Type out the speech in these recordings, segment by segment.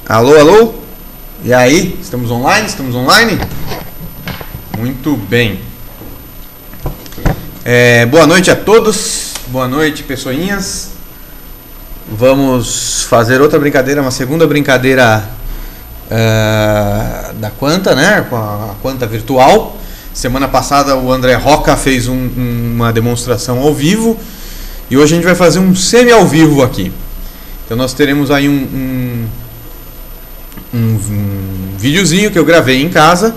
Alô, alô? E aí? Estamos online? Estamos online? Muito bem. Boa noite a todos. Boa noite, pessoinhas. Vamos fazer outra brincadeira, uma segunda brincadeira da Quanta, né? Com a Quanta virtual. Semana passada o André Roca fez uma demonstração ao vivo. E hoje a gente vai fazer um semi ao vivo aqui. Então nós teremos aí um videozinho que eu gravei em casa.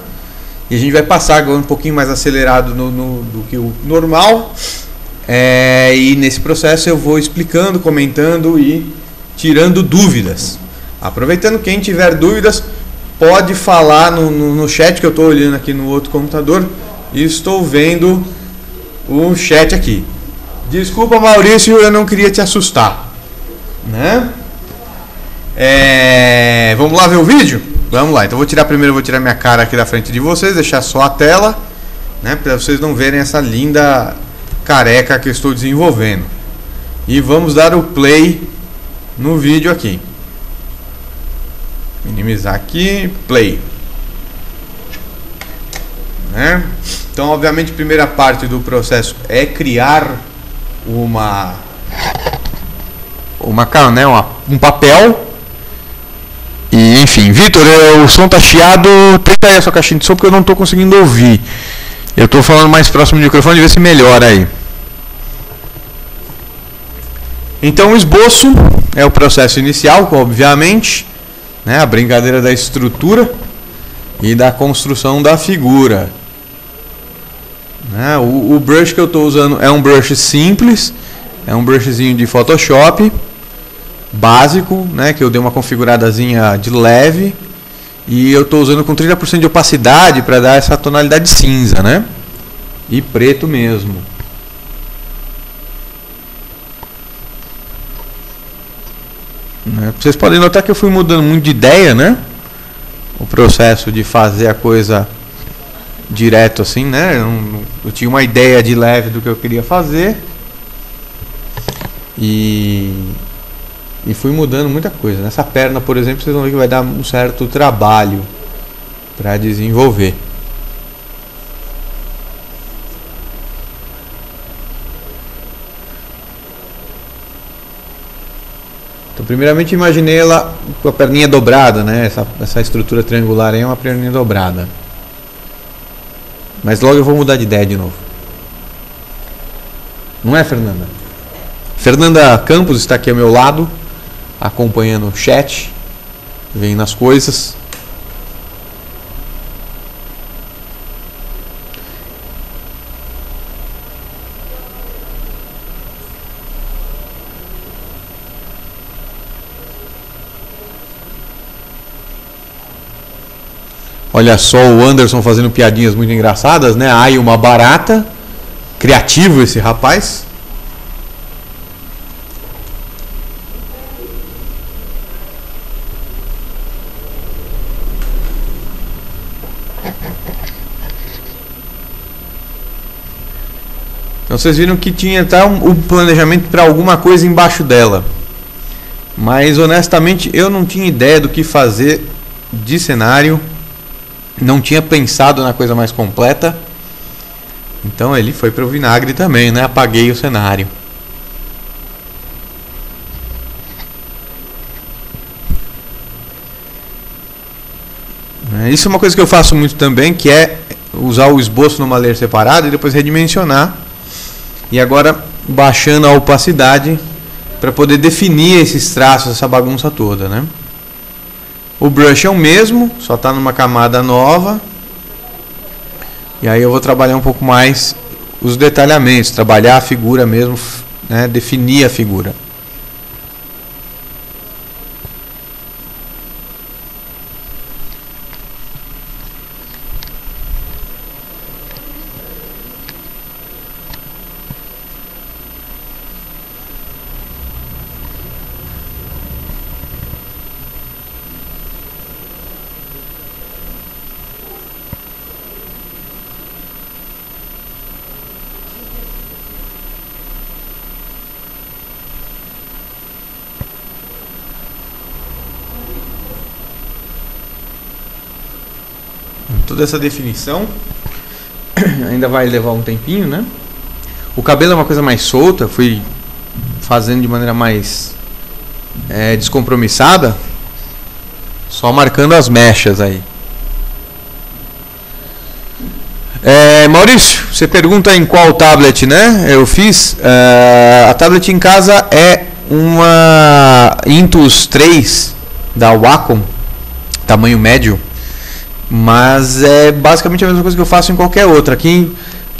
E a gente vai passar agora um pouquinho mais acelerado do que o normal. E nesse processo eu vou explicando, comentando e tirando dúvidas. Aproveitando, quem tiver dúvidas pode falar no chat, que eu estou olhando aqui no outro computador e estou vendo o chat aqui. Desculpa, Maurício, eu não queria te assustar, né? Vamos lá ver o vídeo? Vamos lá, então vou tirar minha cara aqui da frente de vocês, deixar só a tela, né, para vocês não verem essa linda careca que eu estou desenvolvendo. E vamos dar o play no vídeo aqui. Minimizar aqui, play. Né? Então, obviamente, a primeira parte do processo é criar um papel. E enfim, Vitor, o som tá chiado, tenta aí a sua caixinha de som porque eu não tô conseguindo ouvir. Eu tô falando mais próximo do microfone, vê se melhora aí. Então o esboço é o processo inicial, obviamente, né, a brincadeira da estrutura e da construção da figura. Né, o brush que eu estou usando é um brush simples, é um brushzinho de Photoshop básico, né, que eu dei uma configuradazinha de leve e eu estou usando com 30% de opacidade para dar essa tonalidade cinza, né, e preto mesmo. Vocês podem notar que eu fui mudando muito de ideia, né, o processo de fazer a coisa direto assim, né, eu tinha uma ideia de leve do que eu queria fazer e fui mudando muita coisa. Nessa perna, por exemplo, vocês vão ver que vai dar um certo trabalho para desenvolver. Então, primeiramente, imaginei ela com a perninha dobrada, né? Essa estrutura triangular aí é uma perninha dobrada. Mas logo eu vou mudar de ideia de novo. Não é, Fernanda? Fernanda Campos está aqui ao meu lado, acompanhando o chat, vendo as coisas. Olha só o Anderson fazendo piadinhas muito engraçadas, né? Ai, uma barata. Criativo esse rapaz. Então vocês viram que tinha até um planejamento para alguma coisa embaixo dela. Mas honestamente eu não tinha ideia do que fazer de cenário. Não tinha pensado na coisa mais completa. Então ele foi para o vinagre também, né? Apaguei o cenário. Isso é uma coisa que eu faço muito também, que é usar o esboço numa layer separada e depois redimensionar. E agora baixando a opacidade para poder definir esses traços, essa bagunça toda, né? O brush é o mesmo, só está numa camada nova. E aí eu vou trabalhar um pouco mais os detalhamentos, trabalhar a figura mesmo, né? Definir a figura. toda essa definição. Ainda vai levar um tempinho, né? O cabelo é uma coisa mais solta, fui fazendo de maneira mais descompromissada, só marcando as mechas aí. Maurício, você pergunta em qual tablet, né? Eu fiz. A tablet em casa é uma Intuos 3 da Wacom, tamanho médio, mas é basicamente a mesma coisa que eu faço em qualquer outra. Aqui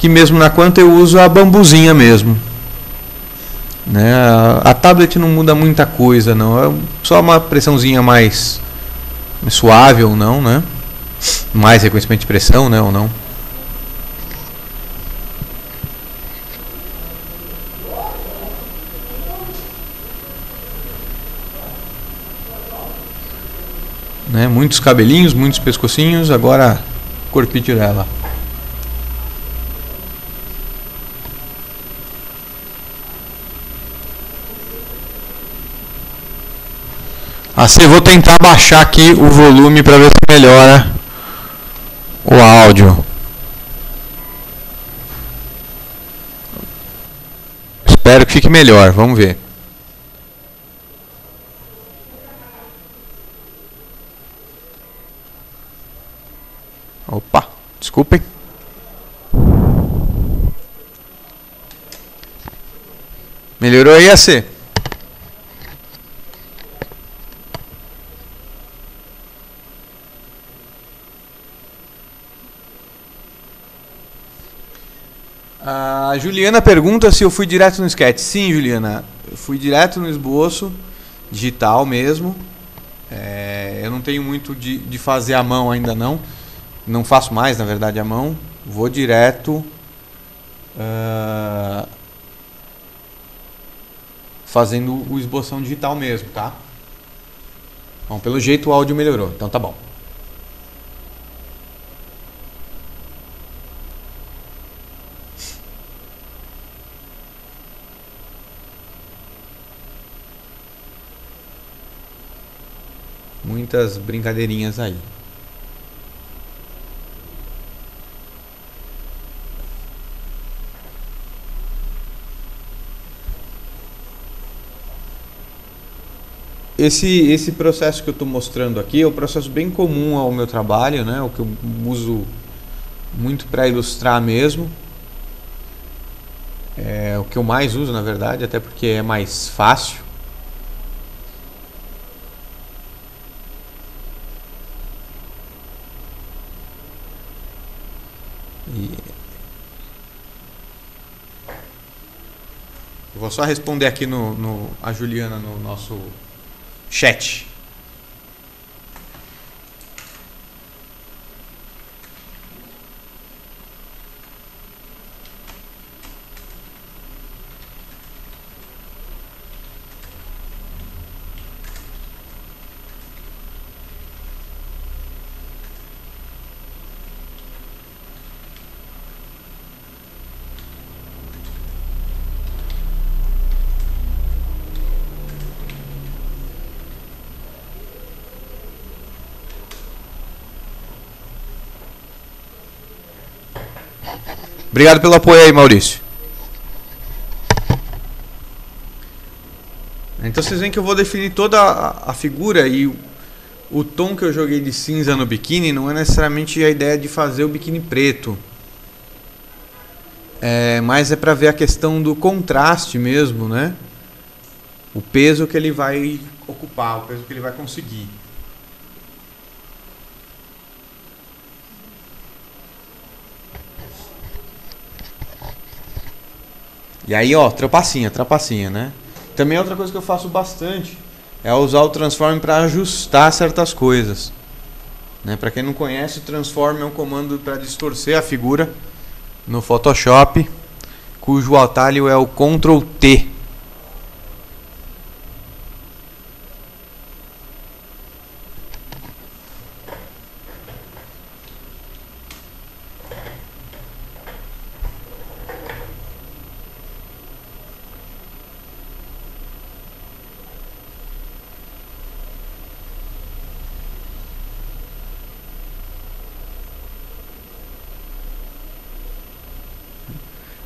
mesmo na Quanta eu uso a bambuzinha mesmo, né? A tablet não muda muita coisa, não. É só uma pressãozinha mais suave ou não, né? Mais reconhecimento de pressão, né? Ou não. Né? Muitos cabelinhos, muitos pescocinhos, agora corpite dela. Assim, eu vou tentar baixar aqui o volume para ver se melhora o áudio. Espero que fique melhor, vamos ver. Opa, desculpem. Melhorou aí, AC? A Juliana pergunta se eu fui direto no sketch. Sim, Juliana, eu fui direto no esboço, digital mesmo. Eu não tenho muito de fazer à mão ainda não. Não faço mais, na verdade, à mão. Vou direto fazendo o esboção digital mesmo, tá? Bom, pelo jeito o áudio melhorou, então tá bom. Muitas brincadeirinhas aí. Esse processo que eu estou mostrando aqui é um processo bem comum ao meu trabalho, né? O que eu uso muito para ilustrar mesmo. É o que eu mais uso, na verdade, até porque é mais fácil. Eu vou só responder aqui a Juliana no nosso chat. Obrigado pelo apoio aí, Maurício. Então vocês veem que eu vou definir toda a figura e o tom que eu joguei de cinza no biquíni não é necessariamente a ideia de fazer o biquíni preto. Mas é para ver a questão do contraste mesmo, né? O peso que ele vai ocupar, o peso que ele vai conseguir. E aí, ó, trapacinha, né? Também outra coisa que eu faço bastante é usar o Transform para ajustar certas coisas, né? Para quem não conhece, o Transform é um comando para distorcer a figura no Photoshop, cujo atalho é o Ctrl T.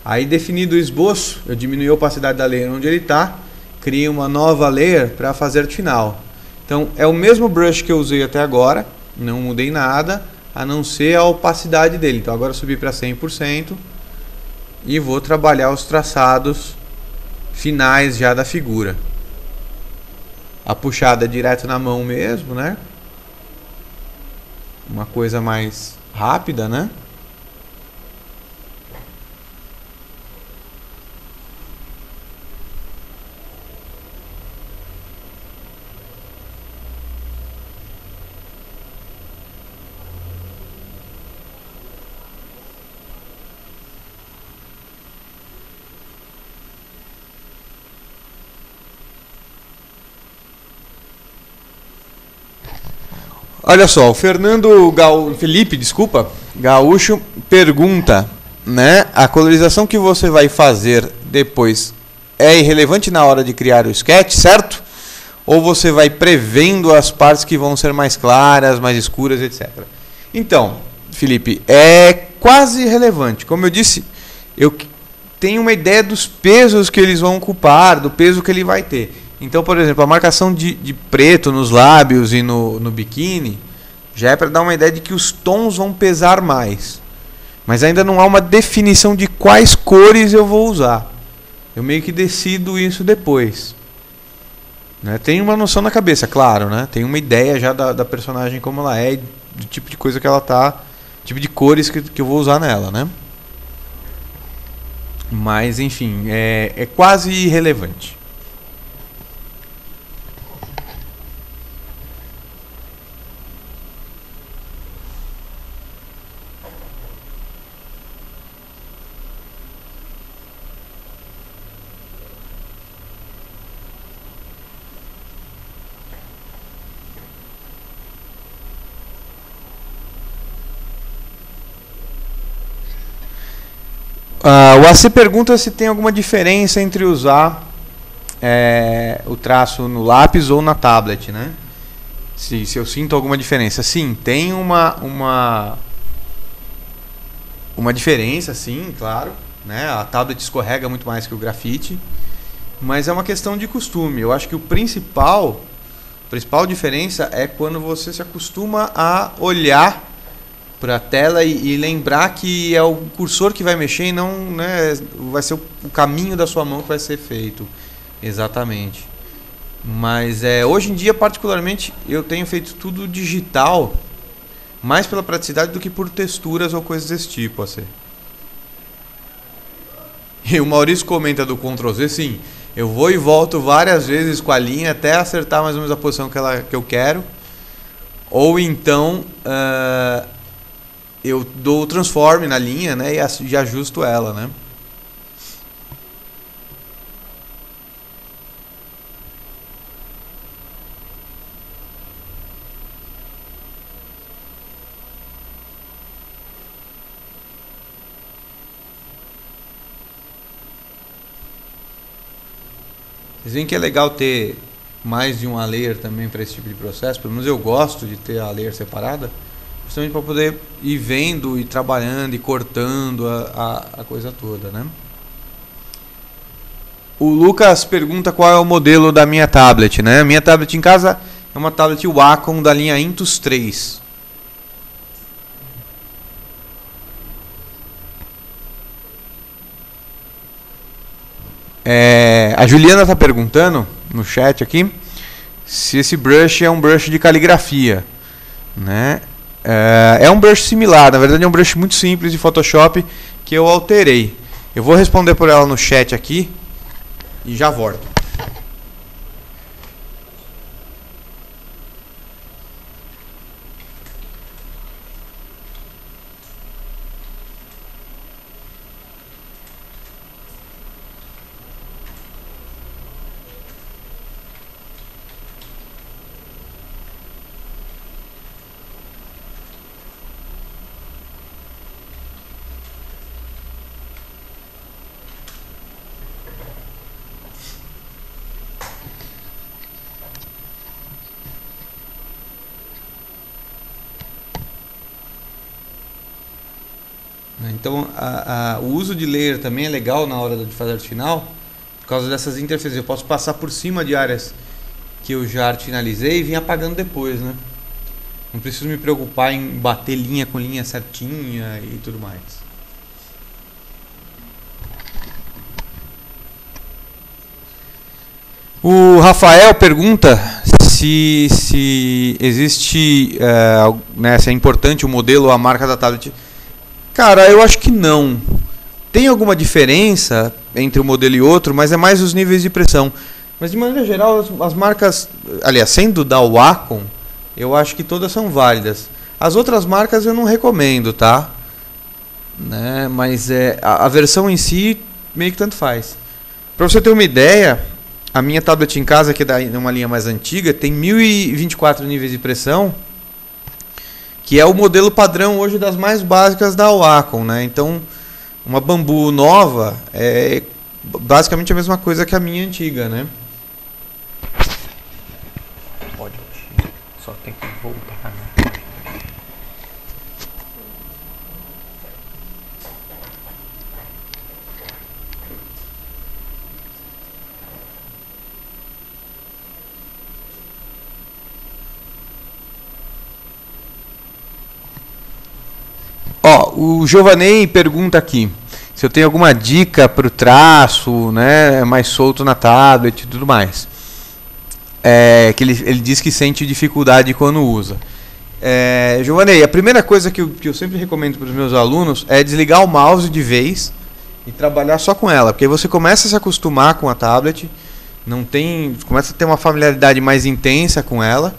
Aí, definido o esboço, eu diminuí a opacidade da layer onde ele está, criei uma nova layer para fazer arte final. Então, é o mesmo brush que eu usei até agora, não mudei nada, a não ser a opacidade dele. Então, agora eu subi para 100% e vou trabalhar os traçados finais já da figura. A puxada é direto na mão mesmo, né? Uma coisa mais rápida, né? Olha só, o Felipe Gaúcho pergunta, né? A colorização que você vai fazer depois é irrelevante na hora de criar o sketch, certo? Ou você vai prevendo as partes que vão ser mais claras, mais escuras, etc. Então, Felipe, é quase irrelevante. Como eu disse, eu tenho uma ideia dos pesos que eles vão ocupar, do peso que ele vai ter. Então, por exemplo, a marcação de preto nos lábios e no biquíni já é para dar uma ideia de que os tons vão pesar mais. Mas ainda não há uma definição de quais cores eu vou usar. Eu meio que decido isso depois. Né? Tem uma noção na cabeça, claro, né? Tem uma ideia já da personagem como ela é, do tipo de coisa que ela tá, tipo de cores que eu vou usar nela, né? Mas, enfim, é quase irrelevante. O AC pergunta se tem alguma diferença entre usar o traço no lápis ou na tablet, né? Se eu sinto alguma diferença. Sim, tem uma diferença, sim, claro, né? A tablet escorrega muito mais que o grafite, mas é uma questão de costume. Eu acho que a principal diferença é quando você se acostuma a olhar para a tela e lembrar que é o cursor que vai mexer e não, né, vai ser o caminho da sua mão que vai ser feito exatamente. Mas hoje em dia, particularmente, eu tenho feito tudo digital, mais pela praticidade do que por texturas ou coisas desse tipo, assim. E o Maurício comenta do Ctrl Z, sim, eu vou e volto várias vezes com a linha até acertar mais ou menos a posição que eu quero, ou então eu dou o transform na linha, né, e ajusto ela, né. Vocês veem que é legal ter mais de uma layer também para esse tipo de processo, pelo menos eu gosto de ter a layer separada, justamente para poder ir vendo e trabalhando e cortando a coisa toda, né? O Lucas pergunta qual é o modelo da minha tablet, né? A minha tablet em casa é uma tablet Wacom da linha Intus 3. A Juliana está perguntando no chat aqui se esse brush é um brush de caligrafia, né? É um brush similar, na verdade é um brush muito simples de Photoshop que eu alterei. Eu vou responder por ela no chat aqui e já volto. Então, o uso de layer também é legal na hora de fazer arte final, por causa dessas interfaces. Eu posso passar por cima de áreas que eu já arte finalizei e vir apagando depois, né? Não preciso me preocupar em bater linha com linha certinha e tudo mais. O Rafael pergunta se existe, né, se é importante o modelo ou a marca da tablet. Cara, eu acho que não. Tem alguma diferença entre um modelo e outro, mas é mais os níveis de pressão. Mas de maneira geral, as marcas, aliás, sendo da Wacom, eu acho que todas são válidas. As outras marcas eu não recomendo, tá? Né? Mas a versão em si meio que tanto faz. Para você ter uma ideia, a minha tablet em casa, que é uma linha mais antiga, tem 1024 níveis de pressão, que é o modelo padrão hoje das mais básicas da Wacom, né? Então, uma Bambu nova é basicamente a mesma coisa que a minha antiga, né? Pode, só tem que voltar, né? Ó, o Giovanei pergunta aqui se eu tenho alguma dica para o traço, né, mais solto na tablet e tudo mais. Que ele diz que sente dificuldade quando usa. Giovanei, a primeira coisa que eu sempre recomendo para os meus alunos é desligar o mouse de vez e trabalhar só com ela, porque você começa a se acostumar com a tablet, começa a ter uma familiaridade mais intensa com ela.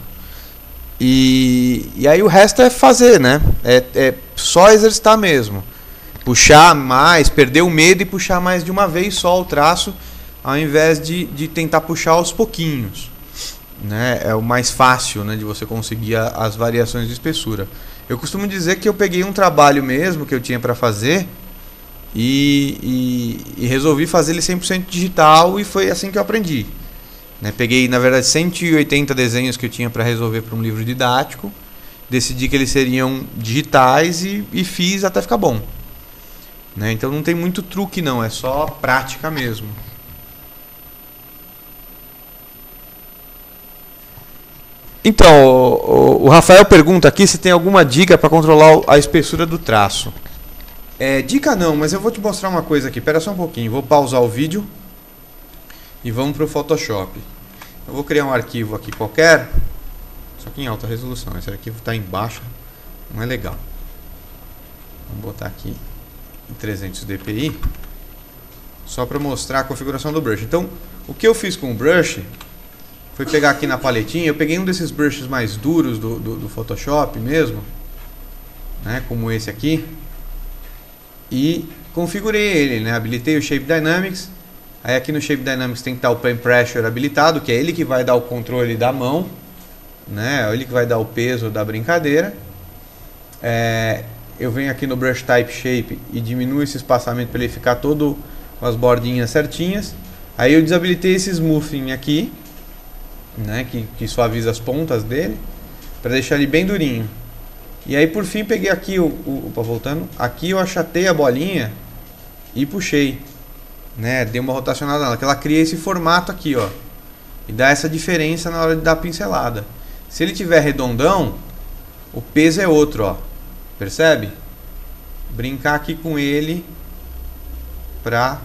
E aí o resto é fazer, né? É só exercitar mesmo. Puxar mais, perder o medo e puxar mais de uma vez só o traço, ao invés de tentar puxar aos pouquinhos. Né? É o mais fácil, né, de você conseguir as variações de espessura. Eu costumo dizer que eu peguei um trabalho mesmo que eu tinha para fazer e resolvi fazer ele 100% digital, e foi assim que eu aprendi. Né? Peguei, na verdade, 180 desenhos que eu tinha para resolver para um livro didático, decidi que eles seriam digitais e fiz até ficar bom. Né? Então não tem muito truque não, é só prática mesmo. Então, o Rafael pergunta aqui se tem alguma dica para controlar a espessura do traço. Dica não, mas eu vou te mostrar uma coisa aqui. Espera só um pouquinho, vou pausar o vídeo e vamos para o Photoshop. Eu vou criar um arquivo aqui qualquer, só que em alta resolução. Esse arquivo está em baixa, não é legal. Vamos botar aqui em 300 dpi, só para mostrar a configuração do brush. Então, o que eu fiz com o brush foi pegar aqui na paletinha, eu peguei um desses brushes mais duros do Photoshop mesmo, né, como esse aqui, e configurei ele, né, habilitei o Shape Dynamics. Aí aqui no Shape Dynamics tem que estar o Pen Pressure habilitado, que é ele que vai dar o controle da mão, né, é ele que vai dar o peso da brincadeira. Eu venho aqui no Brush Type Shape e diminuo esse espaçamento para ele ficar todo com as bordinhas certinhas. Aí eu desabilitei esse Smoothing aqui, né, que suaviza as pontas dele, para deixar ele bem durinho. E aí por fim peguei aqui, voltando, aqui eu achatei a bolinha e puxei, né, dei uma rotacionada nela, que ela cria esse formato aqui, ó, e dá essa diferença na hora de dar a pincelada. Se ele tiver redondão, o peso é outro, ó, percebe? Brincar aqui com ele para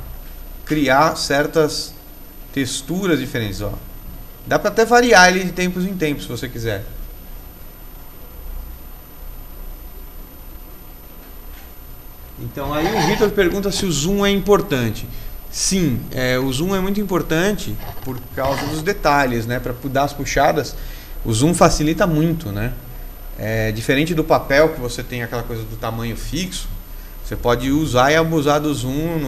criar certas texturas diferentes, ó. Dá para até variar ele de tempos em tempos, se você quiser. Então aí o Vitor pergunta se o zoom é importante. Sim, o zoom é muito importante por causa dos detalhes, né? Para dar as puxadas, o zoom facilita muito, né? Diferente do papel, que você tem aquela coisa do tamanho fixo, você pode usar e abusar do zoom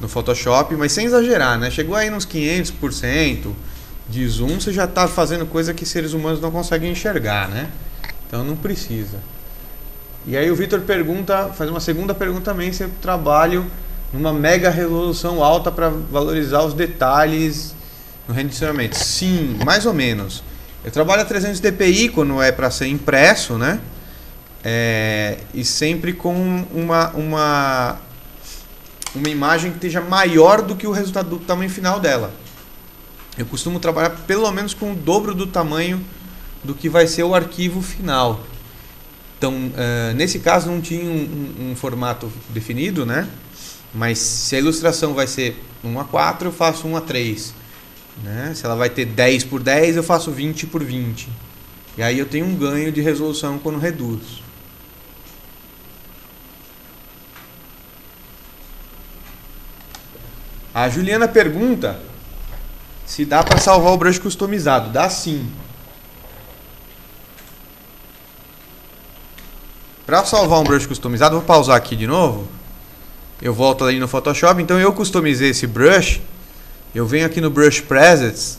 no Photoshop, mas sem exagerar, né? Chegou aí nos 500% de zoom, você já está fazendo coisa que seres humanos não conseguem enxergar, né? Então não precisa. E aí o Vitor faz uma segunda pergunta também, se eu trabalho numa mega resolução alta para valorizar os detalhes no renderizamento. Sim, mais ou menos. Eu trabalho a 300 dpi quando é para ser impresso, né? e sempre com uma imagem que esteja maior do que o resultado do tamanho final dela. Eu costumo trabalhar pelo menos com o dobro do tamanho do que vai ser o arquivo final. Então, nesse caso não tinha um formato definido, né? Mas se a ilustração vai ser 1:4, eu faço 1:3. Né? Se ela vai ter 10 por 10, eu faço 20 por 20. E aí eu tenho um ganho de resolução quando reduzo. A Juliana pergunta se dá para salvar o brush customizado. Dá sim. Para salvar um brush customizado, vou pausar aqui de novo. Eu volto ali no Photoshop. Então eu customizei esse brush. Eu venho aqui no Brush Presets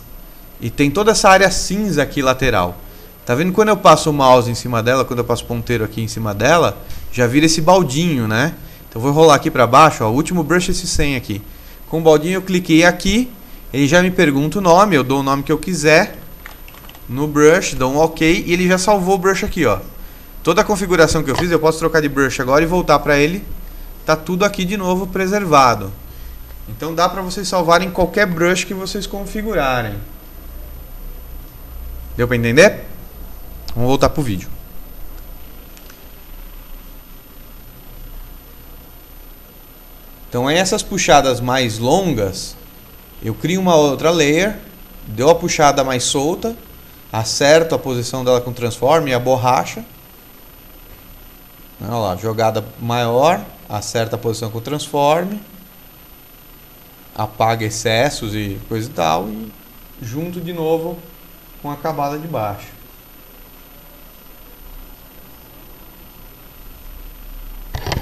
e tem toda essa área cinza aqui lateral. Tá vendo quando eu passo o mouse em cima dela, quando eu passo o ponteiro aqui em cima dela, já vira esse baldinho, né? Então eu vou rolar aqui para baixo, ó, o último brush esse 100 aqui. Com o baldinho eu cliquei aqui, ele já me pergunta o nome, eu dou o nome que eu quiser no brush, dou um OK e ele já salvou o brush aqui, ó. Toda a configuração que eu fiz, eu posso trocar de brush agora e voltar para ele. Tá tudo aqui de novo preservado. Então dá para vocês salvarem qualquer brush que vocês configurarem. Deu para entender? Vamos voltar pro vídeo. Então aí essas puxadas mais longas, eu crio uma outra layer, dou a puxada mais solta, acerto a posição dela com o transform e a borracha. Olha lá, jogada maior, acerta a posição com o transform, apaga excessos e coisa e tal, e junto de novo com a camada de baixo.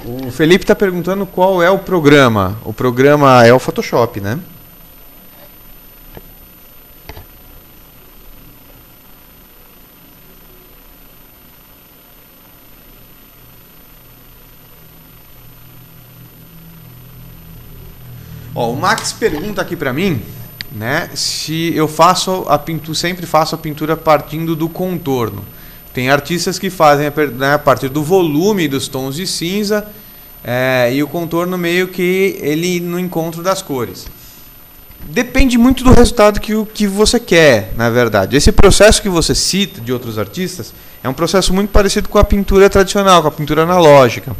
O Felipe está perguntando qual é o programa. O programa é o Photoshop, né? Ó, o Max pergunta aqui para mim, né, se eu faço a pintura, sempre faço a pintura partindo do contorno. Tem artistas que fazem a partir do volume dos tons de cinza e o contorno meio que ele no encontro das cores. Depende muito do resultado que você quer, na verdade. Esse processo que você cita de outros artistas é um processo muito parecido com a pintura tradicional, com a pintura analógica.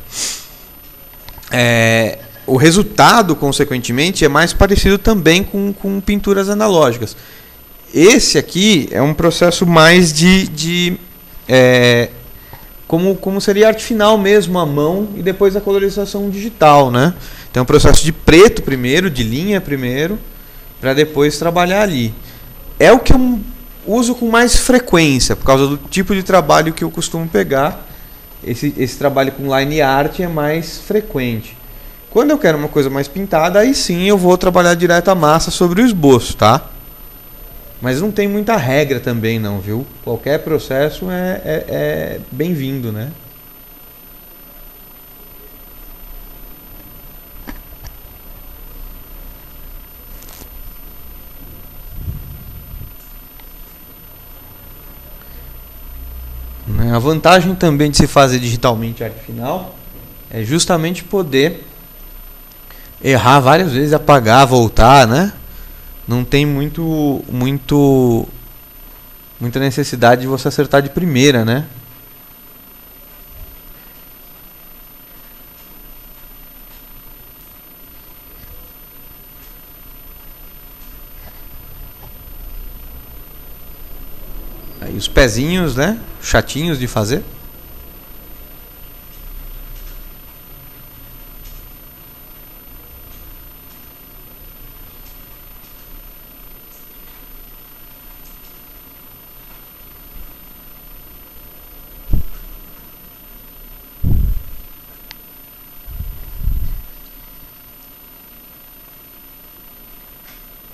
O resultado, consequentemente, é mais parecido também com pinturas analógicas. Esse aqui é um processo mais como seria arte final mesmo, a mão, e depois a colorização digital, né? Então é um processo de preto primeiro, de linha primeiro, para depois trabalhar ali. É o que eu uso com mais frequência, por causa do tipo de trabalho que eu costumo pegar. Esse trabalho com line art é mais frequente. Quando eu quero uma coisa mais pintada, aí sim eu vou trabalhar direto a massa sobre o esboço, tá? Mas não tem muita regra também não, viu? Qualquer processo é bem-vindo, né? A vantagem também de se fazer digitalmente arte final é justamente poder errar várias vezes, apagar, voltar, né? Não tem muita necessidade de você acertar de primeira, né? Aí os pezinhos, né? Chatinhos de fazer.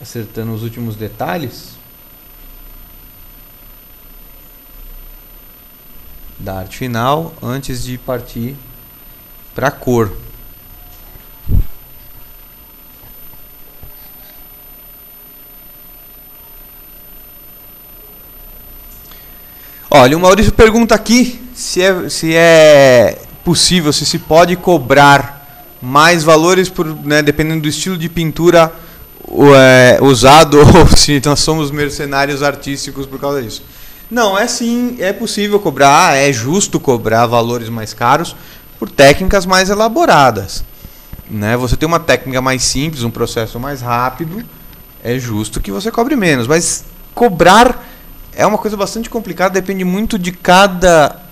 Acertando os últimos detalhes da arte final antes de partir para a cor. Olha, o Maurício pergunta aqui se é possível, se pode cobrar mais valores por, né, dependendo do estilo de pintura usado, ou se nós somos mercenários artísticos por causa disso. Não, sim, é possível cobrar, é justo cobrar valores mais caros por técnicas mais elaboradas. Né? Você tem uma técnica mais simples, um processo mais rápido, é justo que você cobre menos. Mas cobrar é uma coisa bastante complicada, depende muito de cada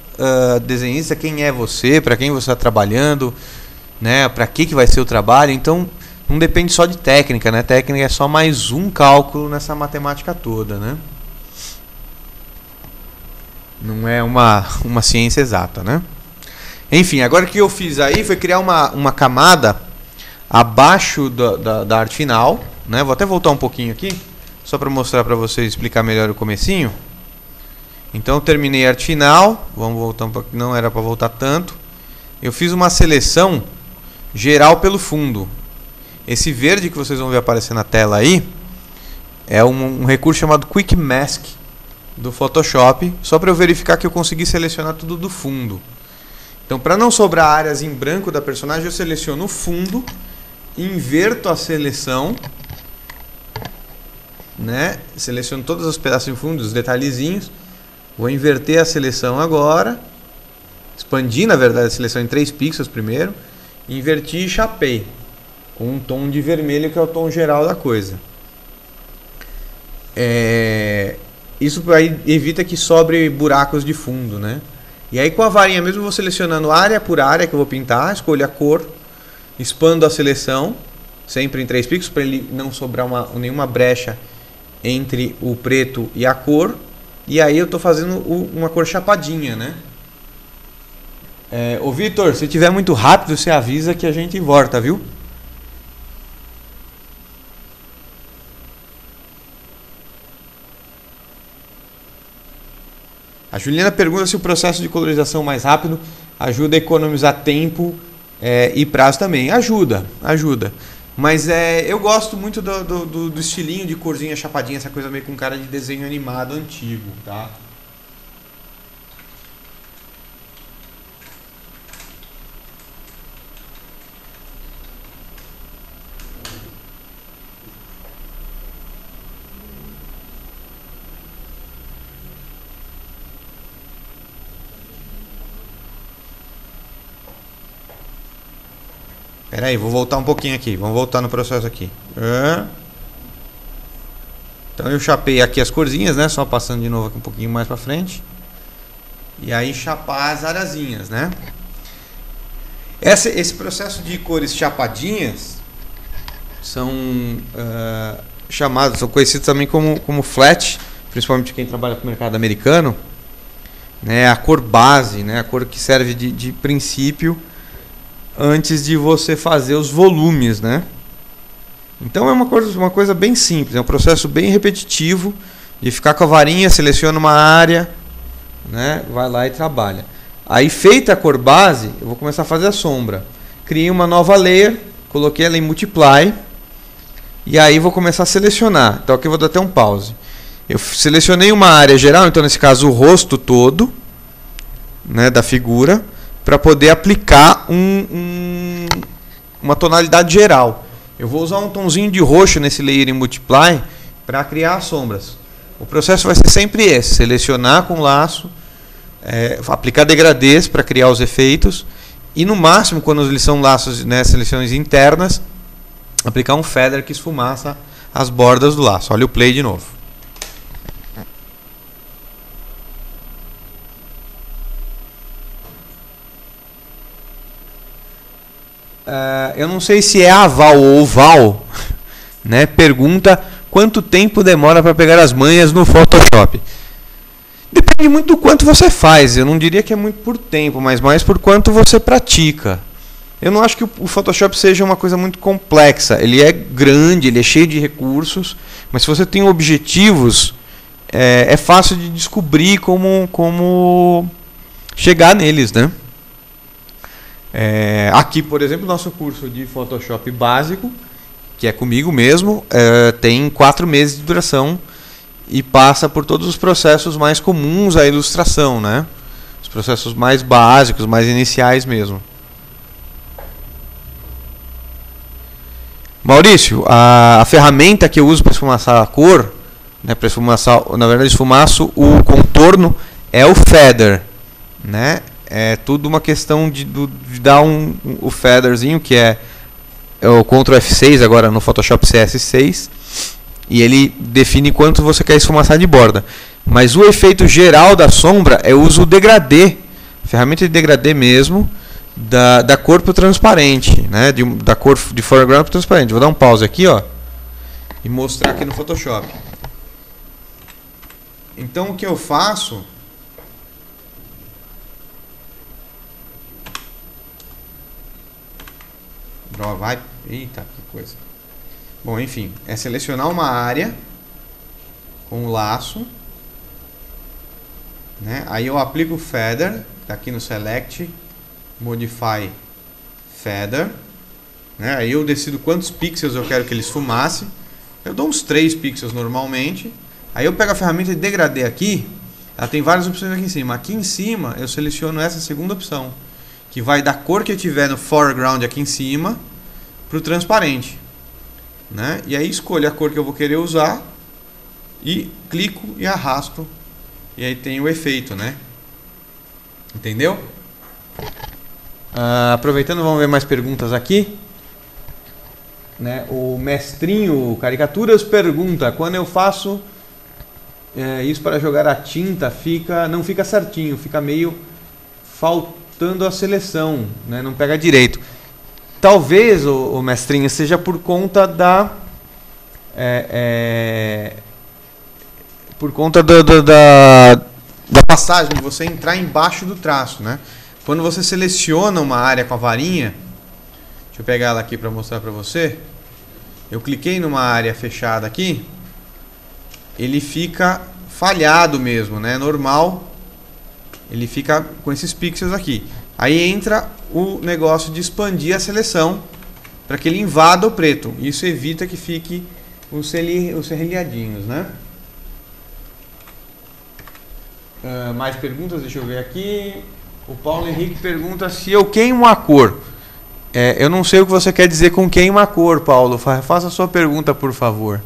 desenhista, quem é você, para quem você está trabalhando, né? Para que vai ser o trabalho. Então, não depende só de técnica, né? Técnica é só mais um cálculo nessa matemática toda, né? Não é uma ciência exata, né? Enfim, agora o que eu fiz aí foi criar uma camada abaixo da arte final, né? Vou até voltar um pouquinho aqui, só para mostrar para vocês, explicar melhor o comecinho. Então eu terminei a arte final, vamos voltar um pouquinho, não era para voltar tanto. Eu fiz uma seleção geral pelo fundo. Esse verde que vocês vão ver aparecer na tela aí é um recurso chamado Quick Mask do Photoshop, só para eu verificar que eu consegui selecionar tudo do fundo. Então, para não sobrar áreas em branco da personagem, eu seleciono o fundo, inverto a seleção, né? Seleciono todos os pedaços de fundo, os detalhezinhos. Vou inverter a seleção agora, expandi, na verdade, a seleção em 3 pixels primeiro, inverti e chapei com um tom de vermelho, que é o tom geral da coisa. Isso aí evita que sobre buracos de fundo, né? E aí com a varinha mesmo eu vou selecionando área por área que eu vou pintar, escolho a cor, expando a seleção, sempre em 3 pixels, para ele não sobrar nenhuma brecha entre o preto e a cor. E aí eu estou fazendo uma cor chapadinha, né? Ô Vitor, se tiver muito rápido, você avisa que a gente volta, viu? A Juliana pergunta se o processo de colorização mais rápido ajuda a economizar tempo e prazo também. Ajuda. Mas eu gosto muito do estilinho de corzinha chapadinha, essa coisa meio com cara de desenho animado antigo, tá? Espera aí, vou voltar um pouquinho aqui. Vamos voltar no processo aqui. Então eu chapei aqui as corzinhas, né? Só passando de novo aqui um pouquinho mais pra frente. E aí chapar as arazinhas, né? Esse processo de cores chapadinhas são são conhecidos também como flat, principalmente quem trabalha com o mercado americano, né? A cor base, né? A cor que serve de princípio antes de você fazer os volumes, né? Então é uma coisa bem simples, é um processo bem repetitivo de ficar com a varinha, seleciona uma área, né? Vai lá e trabalha. Aí feita a cor base, eu vou começar a fazer a sombra. Criei uma nova layer, coloquei ela em multiply e aí vou começar a selecionar. Então aqui eu vou dar até um pause. Eu selecionei uma área geral, então nesse caso o rosto todo, né, da figura, para poder aplicar uma tonalidade geral. Eu vou usar um tomzinho de roxo nesse layer em multiply para criar as sombras. O processo vai ser sempre esse: selecionar com laço, aplicar degradês para criar os efeitos e no máximo, quando eles são laços, né, seleções internas, aplicar um feather que esfumaça as bordas do laço. Olha o play de novo. Eu não sei se é aval ou oval, né? Pergunta quanto tempo demora para pegar as manhas no Photoshop. Depende muito do quanto você faz. Eu não diria que é muito por tempo, mas mais por quanto você pratica. Eu não acho que o Photoshop seja uma coisa muito complexa. Ele é grande, ele é cheio de recursos, mas se você tem objetivos, é fácil de descobrir como chegar neles, né? Aqui, por exemplo, nosso curso de Photoshop básico, que é comigo mesmo, tem 4 meses de duração e passa por todos os processos mais comuns à ilustração, né? Os processos mais básicos, mais iniciais mesmo. Maurício, a ferramenta que eu uso para esfumaçar a cor, né, para esfumaçar, na verdade esfumaço o contorno, é o feather, né? É tudo uma questão de dar o featherzinho, que é o Ctrl F6 agora no Photoshop CS6, e ele define quanto você quer esfumaçar de borda. Mas o efeito geral da sombra é o uso do degradê, ferramenta de degradê mesmo, da cor para o transparente, né? Da cor de foreground para o transparente. Vou dar um pause aqui, ó, e mostrar aqui no Photoshop. Então o que eu faço... Vai. Eita, que coisa. Bom, enfim, é selecionar uma área com o laço, né? Aí eu aplico o feather, tá aqui no Select, Modify Feather, né? Aí eu decido quantos pixels eu quero que ele esfumasse. Eu dou uns 3 pixels normalmente. Aí eu pego a ferramenta de degradê aqui, ela tem várias opções aqui em cima. Aqui em cima eu seleciono essa segunda opção, que vai da cor que eu tiver no foreground aqui em cima para o transparente, né? E aí escolho a cor que eu vou querer usar e clico e arrasto, e aí tem o efeito, né? Entendeu? Aproveitando, vamos ver mais perguntas aqui, né? O Mestrinho Caricaturas pergunta: quando eu faço isso para jogar a tinta, não fica certinho, fica meio faltando a seleção, né? Não pega direito. Talvez, o Mestrinho, seja por conta da da passagem, de você entrar embaixo do traço, né? Quando você seleciona uma área com a varinha, deixa eu pegar ela aqui para mostrar para você. Eu cliquei numa área fechada aqui, ele fica falhado mesmo, né? Normal, ele fica com esses pixels aqui. Aí entra o negócio de expandir a seleção para que ele invada o preto. Isso evita que fique os serrilhadinhos, né? Mais perguntas? Deixa eu ver aqui. O Paulo Henrique pergunta se eu queimo a cor. Eu não sei o que você quer dizer com queima a cor, Paulo. Faça a sua pergunta, por favor.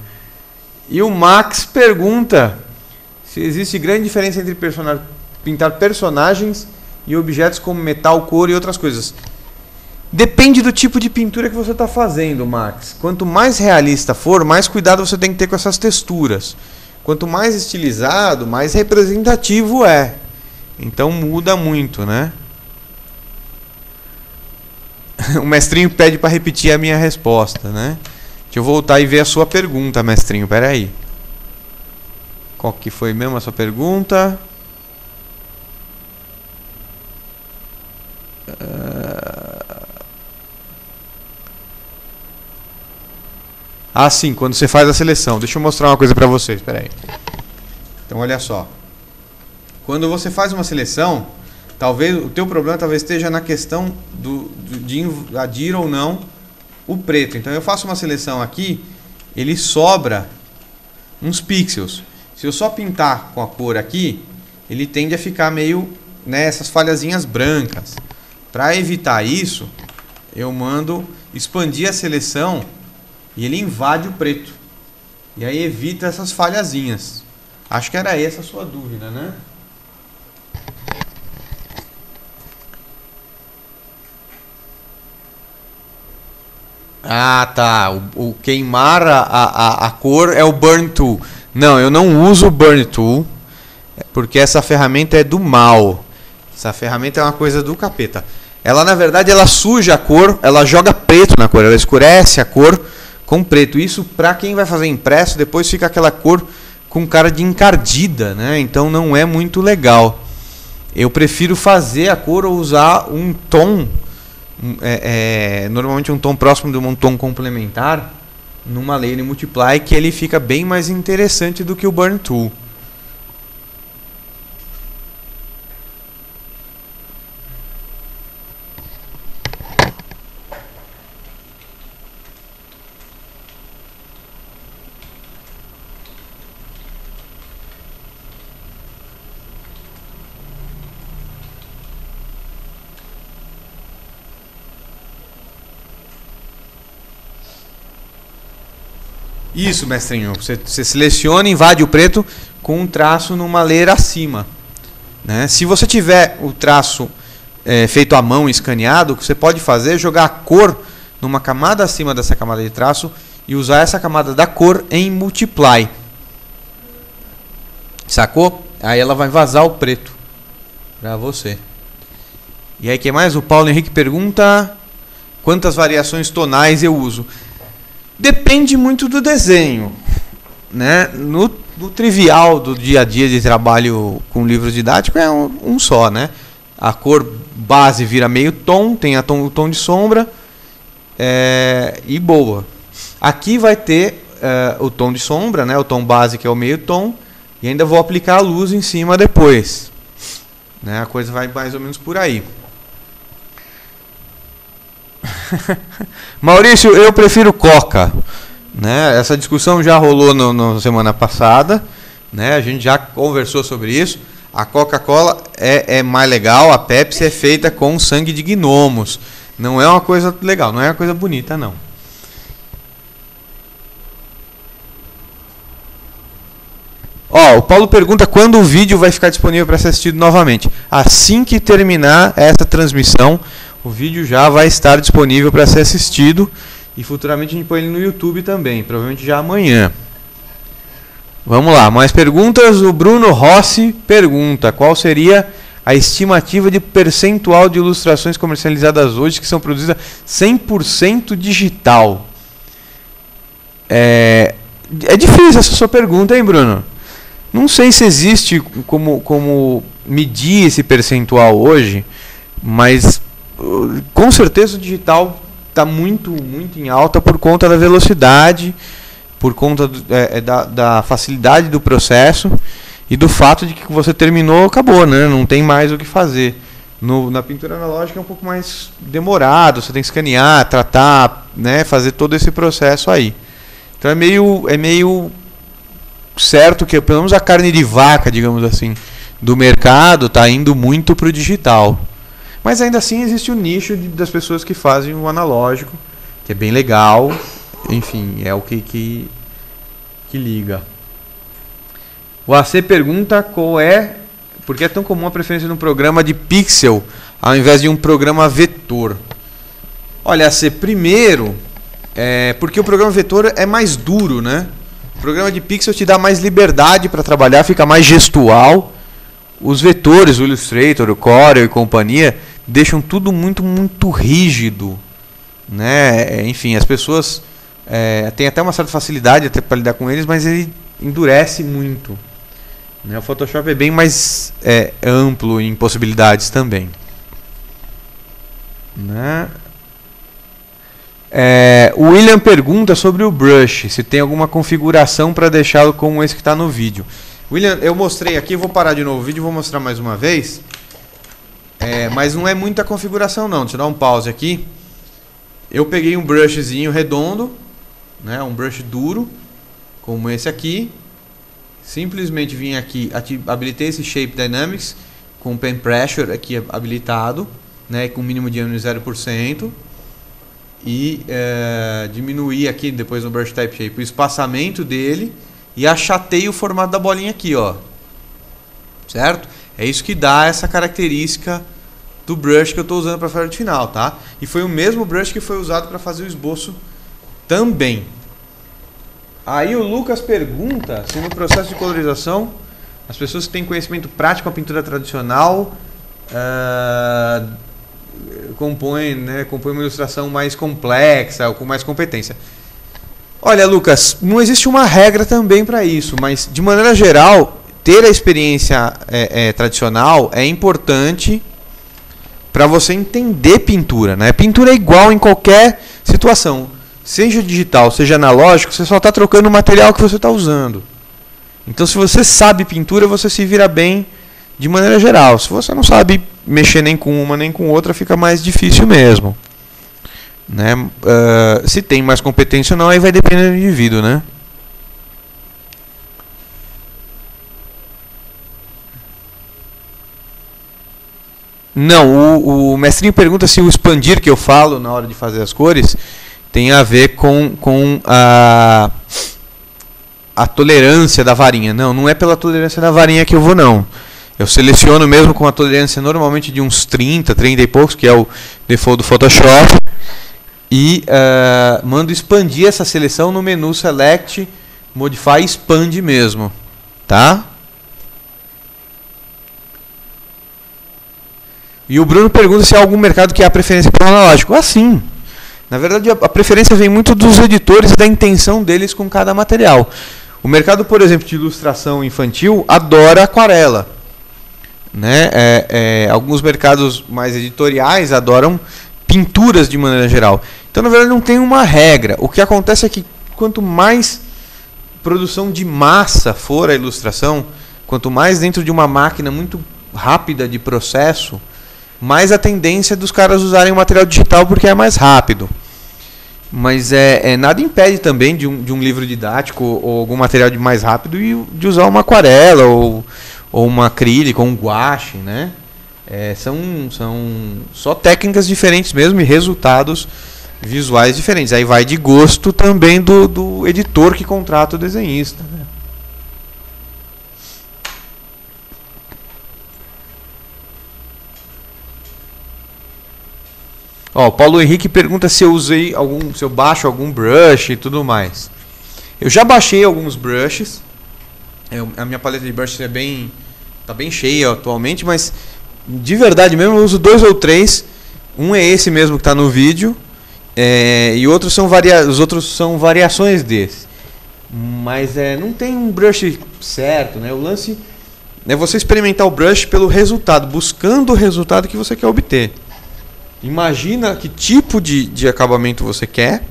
E o Max pergunta se existe grande diferença entre pintar personagens e objetos como metal, couro e outras coisas. Depende do tipo de pintura que você está fazendo, Max. Quanto mais realista for, mais cuidado você tem que ter com essas texturas. Quanto mais estilizado, mais representativo é. Então muda muito, né? O Mestrinho pede para repetir a minha resposta, né? Deixa eu voltar e ver a sua pergunta, Mestrinho. Pera aí. Qual que foi mesmo a sua pergunta? Sim, quando você faz a seleção. Deixa eu mostrar uma coisa para vocês. Pera aí. Então, olha só. Quando você faz uma seleção, talvez o teu problema talvez esteja na questão de invadir ou não o preto. Então eu faço uma seleção aqui, ele sobra uns pixels. Se eu só pintar com a cor aqui, ele tende a ficar meio, né, essas falhazinhas brancas. Para evitar isso, eu mando expandir a seleção e ele invade o preto. E aí evita essas falhazinhas. Acho que era essa a sua dúvida, né? Tá. O queimar a cor é o Burn Tool. Não, eu não uso o Burn Tool, porque essa ferramenta é do mal. Essa ferramenta é uma coisa do capeta. Ela, na verdade, ela suja a cor, ela joga preto na cor, ela escurece a cor com preto. Isso, para quem vai fazer impresso, depois fica aquela cor com cara de encardida, né? Então não é muito legal. Eu prefiro fazer a cor ou usar um tom, normalmente um tom próximo de um tom complementar, numa Layer Multiply, que ele fica bem mais interessante do que o Burn Tool. Isso, mestrinho. Você seleciona e invade o preto com um traço numa layer acima. Né? Se você tiver o traço feito à mão, escaneado, o que você pode fazer é jogar a cor numa camada acima dessa camada de traço e usar essa camada da cor em Multiply. Sacou? Aí ela vai vazar o preto para você. E aí, que mais? O Paulo Henrique pergunta quantas variações tonais eu uso. Depende muito do desenho, né? No trivial do dia a dia de trabalho com livro didático é um só, né? A cor base vira meio tom, tem o tom de sombra e boa. Aqui vai ter o tom de sombra, né? O tom base, que é o meio tom, e ainda vou aplicar a luz em cima depois, né? A coisa vai mais ou menos por aí. Maurício, eu prefiro Coca, né? Essa discussão já rolou na semana passada, né? A gente já conversou sobre isso. A Coca-Cola é mais legal, a Pepsi é feita com sangue de gnomos. Não é uma coisa legal, não é uma coisa bonita, não. Ó, o Paulo pergunta quando o vídeo vai ficar disponível para ser assistido novamente. Assim que terminar essa transmissão, o vídeo já vai estar disponível para ser assistido. E futuramente a gente põe ele no YouTube também, provavelmente já amanhã. Vamos lá, mais perguntas. O Bruno Rossi pergunta qual seria a estimativa de percentual de ilustrações comercializadas hoje que são produzidas 100% digital. É difícil essa sua pergunta, hein, Bruno? Não sei se existe como medir esse percentual hoje, mas com certeza o digital está muito em alta por conta da velocidade, por conta da facilidade do processo e do fato de que você terminou, acabou, né? Não tem mais o que fazer. Na pintura analógica é um pouco mais demorado, você tem que escanear, tratar, né? Fazer todo esse processo aí. Então é meio certo que pelo menos a carne de vaca, digamos assim, do mercado está indo muito para o digital. Mas ainda assim existe o nicho das pessoas que fazem o analógico, que é bem legal. Enfim, é o que liga. O AC pergunta por que é tão comum a preferência de um programa de pixel ao invés de um programa vetor. Olha, AC, primeiro, porque o programa vetor é mais duro, né? O programa de pixel te dá mais liberdade para trabalhar, fica mais gestual. Os vetores, o Illustrator, o Corel e companhia, deixam tudo muito rígido, né? Enfim, as pessoas têm até uma certa facilidade para lidar com eles, mas ele endurece muito, né? O Photoshop é bem mais amplo em possibilidades também, né? O William pergunta sobre o brush, se tem alguma configuração para deixá-lo como esse que está no vídeo. William, eu mostrei aqui, vou parar de novo o vídeo e vou mostrar mais uma vez. Mas não é muita configuração não, deixa eu dar um pause aqui. Eu peguei um brushzinho redondo, né, um brush duro, como esse aqui. Simplesmente vim aqui, habilitei esse Shape Dynamics com Pen Pressure aqui habilitado, né, com mínimo de 0%. E diminuir aqui, depois no Brush Type Shape, o espaçamento dele e achatei o formato da bolinha aqui, ó. Certo? É isso que dá essa característica do brush que eu estou usando para fazer o final, tá? E foi o mesmo brush que foi usado para fazer o esboço também. Aí o Lucas pergunta se no processo de colorização as pessoas que têm conhecimento prático com a pintura tradicional compõem uma ilustração mais complexa ou com mais competência. Olha, Lucas, não existe uma regra também para isso, mas de maneira geral, ter a experiência tradicional é importante para você entender pintura, né? Pintura é igual em qualquer situação, seja digital, seja analógico, você só está trocando o material que você está usando. Então, se você sabe pintura, você se vira bem de maneira geral. Se você não sabe mexer nem com uma nem com outra, fica mais difícil mesmo, né? Se tem mais competência ou não, aí vai depender do indivíduo, né? Não, o mestrinho pergunta se o expandir que eu falo na hora de fazer as cores tem a ver com a tolerância da varinha. Não, não é pela tolerância da varinha que eu vou, não. Eu seleciono mesmo com a tolerância normalmente de uns 30 e poucos, que é o default do Photoshop, e mando expandir essa seleção no menu Select, Modify e expande mesmo, tá? E o Bruno pergunta se há algum mercado que há preferência pelo analógico. Ah, sim. Na verdade, a preferência vem muito dos editores e da intenção deles com cada material. O mercado, por exemplo, de ilustração infantil adora aquarela, né? Alguns mercados mais editoriais adoram pinturas de maneira geral. Então, na verdade, não tem uma regra. O que acontece é que quanto mais produção de massa for a ilustração, quanto mais dentro de uma máquina muito rápida de processo, mais a tendência dos caras usarem o material digital porque é mais rápido. Mas nada impede também de um livro didático ou algum material de mais rápido e de usar uma aquarela ou uma acrílica ou um guache, né? São só técnicas diferentes mesmo e resultados visuais diferentes. Aí vai de gosto também do editor que contrata o desenhista, né? Ó, o Paulo Henrique pergunta se eu baixo algum brush e tudo mais. Eu já baixei alguns brushes. A minha paleta de brushes tá bem cheia atualmente, mas de verdade mesmo eu uso 2 ou 3. Um é esse mesmo que está no vídeo, e os outros são variações desse. Mas não tem um brush certo, né? O lance é você experimentar o brush pelo resultado, buscando o resultado que você quer obter. Imagina que tipo de acabamento você quer,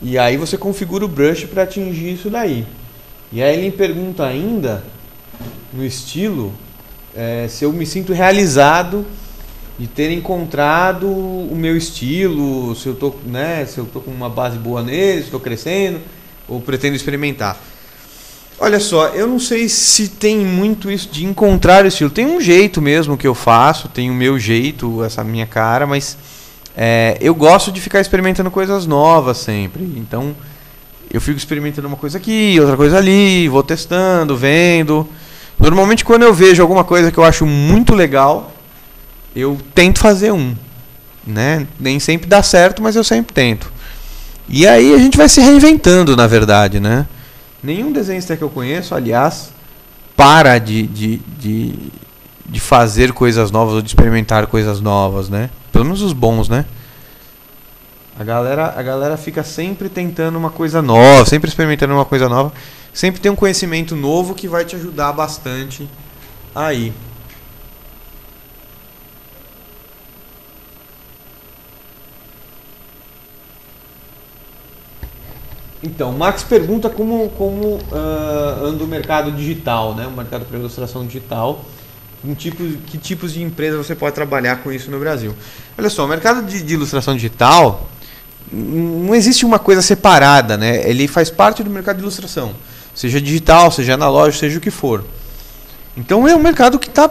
e aí você configura o brush para atingir isso daí. E aí ele me pergunta ainda, no estilo, se eu me sinto realizado de ter encontrado o meu estilo, se eu tô com uma base boa nele, se estou crescendo, ou pretendo experimentar. Olha só, eu não sei se tem muito isso de encontrar o estilo. Tem um jeito mesmo que eu faço, tem o meu jeito, essa minha cara, mas eu gosto de ficar experimentando coisas novas sempre. Então, eu fico experimentando uma coisa aqui, outra coisa ali, vou testando, vendo. Normalmente, quando eu vejo alguma coisa que eu acho muito legal, eu tento fazer né? Nem sempre dá certo, mas eu sempre tento. E aí a gente vai se reinventando, na verdade, né? Nenhum desenhista que eu conheço, aliás, para de fazer coisas novas ou de experimentar coisas novas, né? Pelo menos os bons, né? A galera fica sempre tentando uma coisa nova, sempre experimentando uma coisa nova, sempre tem um conhecimento novo que vai te ajudar bastante aí. Então, o Max pergunta como anda o mercado digital, né? O mercado para ilustração digital. Que tipos de empresa você pode trabalhar com isso no Brasil? Olha só, o mercado de ilustração digital não existe uma coisa separada, né? Ele faz parte do mercado de ilustração, seja digital, seja analógico, seja o que for. Então é um mercado que está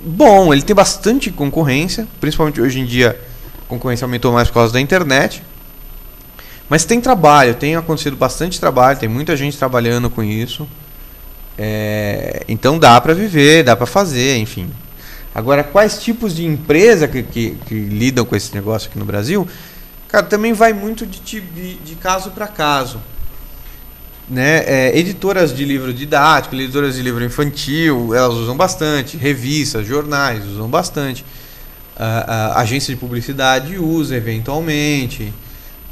bom, ele tem bastante concorrência, principalmente hoje em dia a concorrência aumentou mais por causa da internet. Mas tem trabalho, tem acontecido bastante trabalho, tem muita gente trabalhando com isso. Então dá para viver, dá para fazer, enfim. Agora, quais tipos de empresa que lidam com esse negócio aqui no Brasil? Cara, também vai muito de caso para caso. Né? Editoras de livro didático, editoras de livro infantil, elas usam bastante. Revistas, jornais usam bastante. A agência de publicidade usa eventualmente.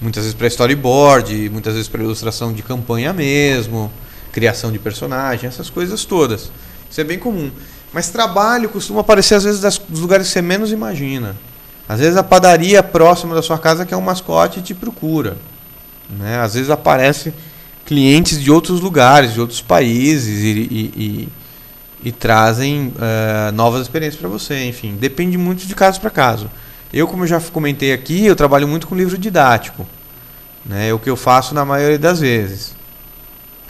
Muitas vezes para storyboard, muitas vezes para ilustração de campanha mesmo, criação de personagem, essas coisas todas. Isso é bem comum. Mas trabalho costuma aparecer às vezes dos lugares que você menos imagina. Às vezes a padaria próxima da sua casa que é um mascote te procura. Né? Às vezes aparece clientes de outros lugares, de outros países e trazem novas experiências para você. Enfim, depende muito de caso para caso. Eu, como eu já comentei aqui, eu trabalho muito com livro didático. Né? É o que eu faço na maioria das vezes.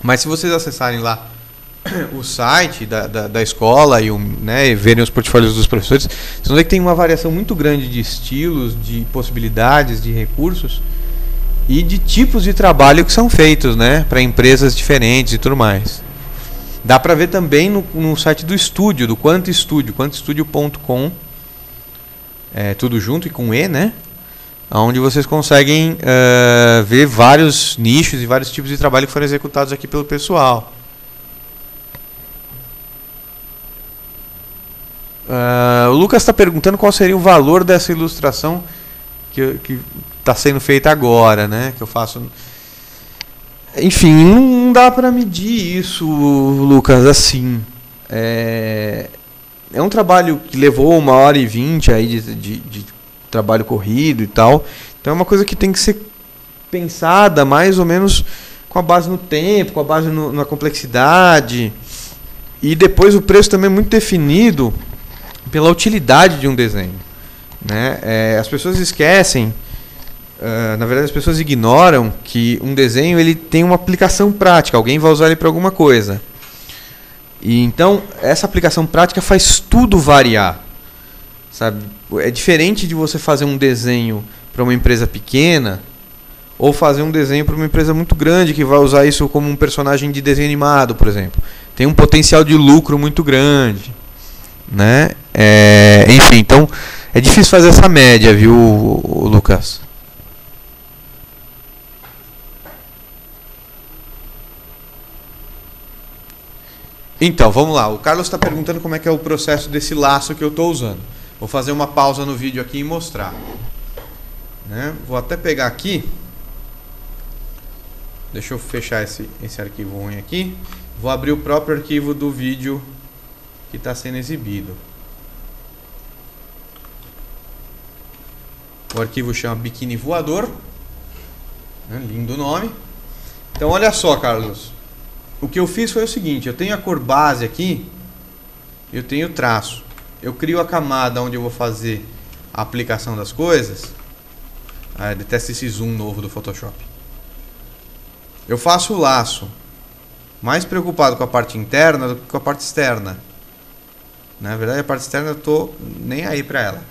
Mas se vocês acessarem lá o site da escola e verem os portfólios dos professores, vocês vão ver que tem uma variação muito grande de estilos, de possibilidades, de recursos. e de tipos de trabalho que são feitos, né, para empresas diferentes e tudo mais. Dá para ver também no site do estúdio, do Quanto Estúdio, quantoestudio.com, tudo junto e com E, né? Onde vocês conseguem ver vários nichos e vários tipos de trabalho que foram executados aqui pelo pessoal. O Lucas está perguntando qual seria o valor dessa ilustração que está sendo feita agora, né? Que eu faço. Enfim, não dá para medir isso, Lucas, assim. É um trabalho que levou 1h20 aí de trabalho corrido e tal. Então é uma coisa que tem que ser pensada mais ou menos com a base no tempo, com a base na complexidade. E depois o preço também é muito definido pela utilidade de um desenho, né? As pessoas esquecem, na verdade as pessoas ignoram que um desenho ele tem uma aplicação prática, alguém vai usar ele para alguma coisa. E então essa aplicação prática faz tudo variar, sabe? É diferente de você fazer um desenho para uma empresa pequena ou fazer um desenho para uma empresa muito grande que vai usar isso como um personagem de desenho animado, por exemplo. Tem um potencial de lucro muito grande, né? Enfim, então é difícil fazer essa média, viu, Lucas? Então, vamos lá. O Carlos está perguntando como é que é o processo desse laço que eu estou usando. Vou fazer uma pausa no vídeo aqui e mostrar, né? Vou até pegar aqui. Deixa eu fechar esse arquivo ruim aqui. Vou abrir o próprio arquivo do vídeo que está sendo exibido. O arquivo chama Biquíni Voador, né? Lindo nome. Então olha só, Carlos. O que eu fiz foi o seguinte: eu tenho a cor base aqui, eu tenho o traço. Eu crio a camada onde eu vou fazer a aplicação das coisas. Detesto esse zoom novo do Photoshop. Eu faço o laço, mais preocupado com a parte interna do que com a parte externa. Na verdade, a parte externa eu tô nem aí para ela.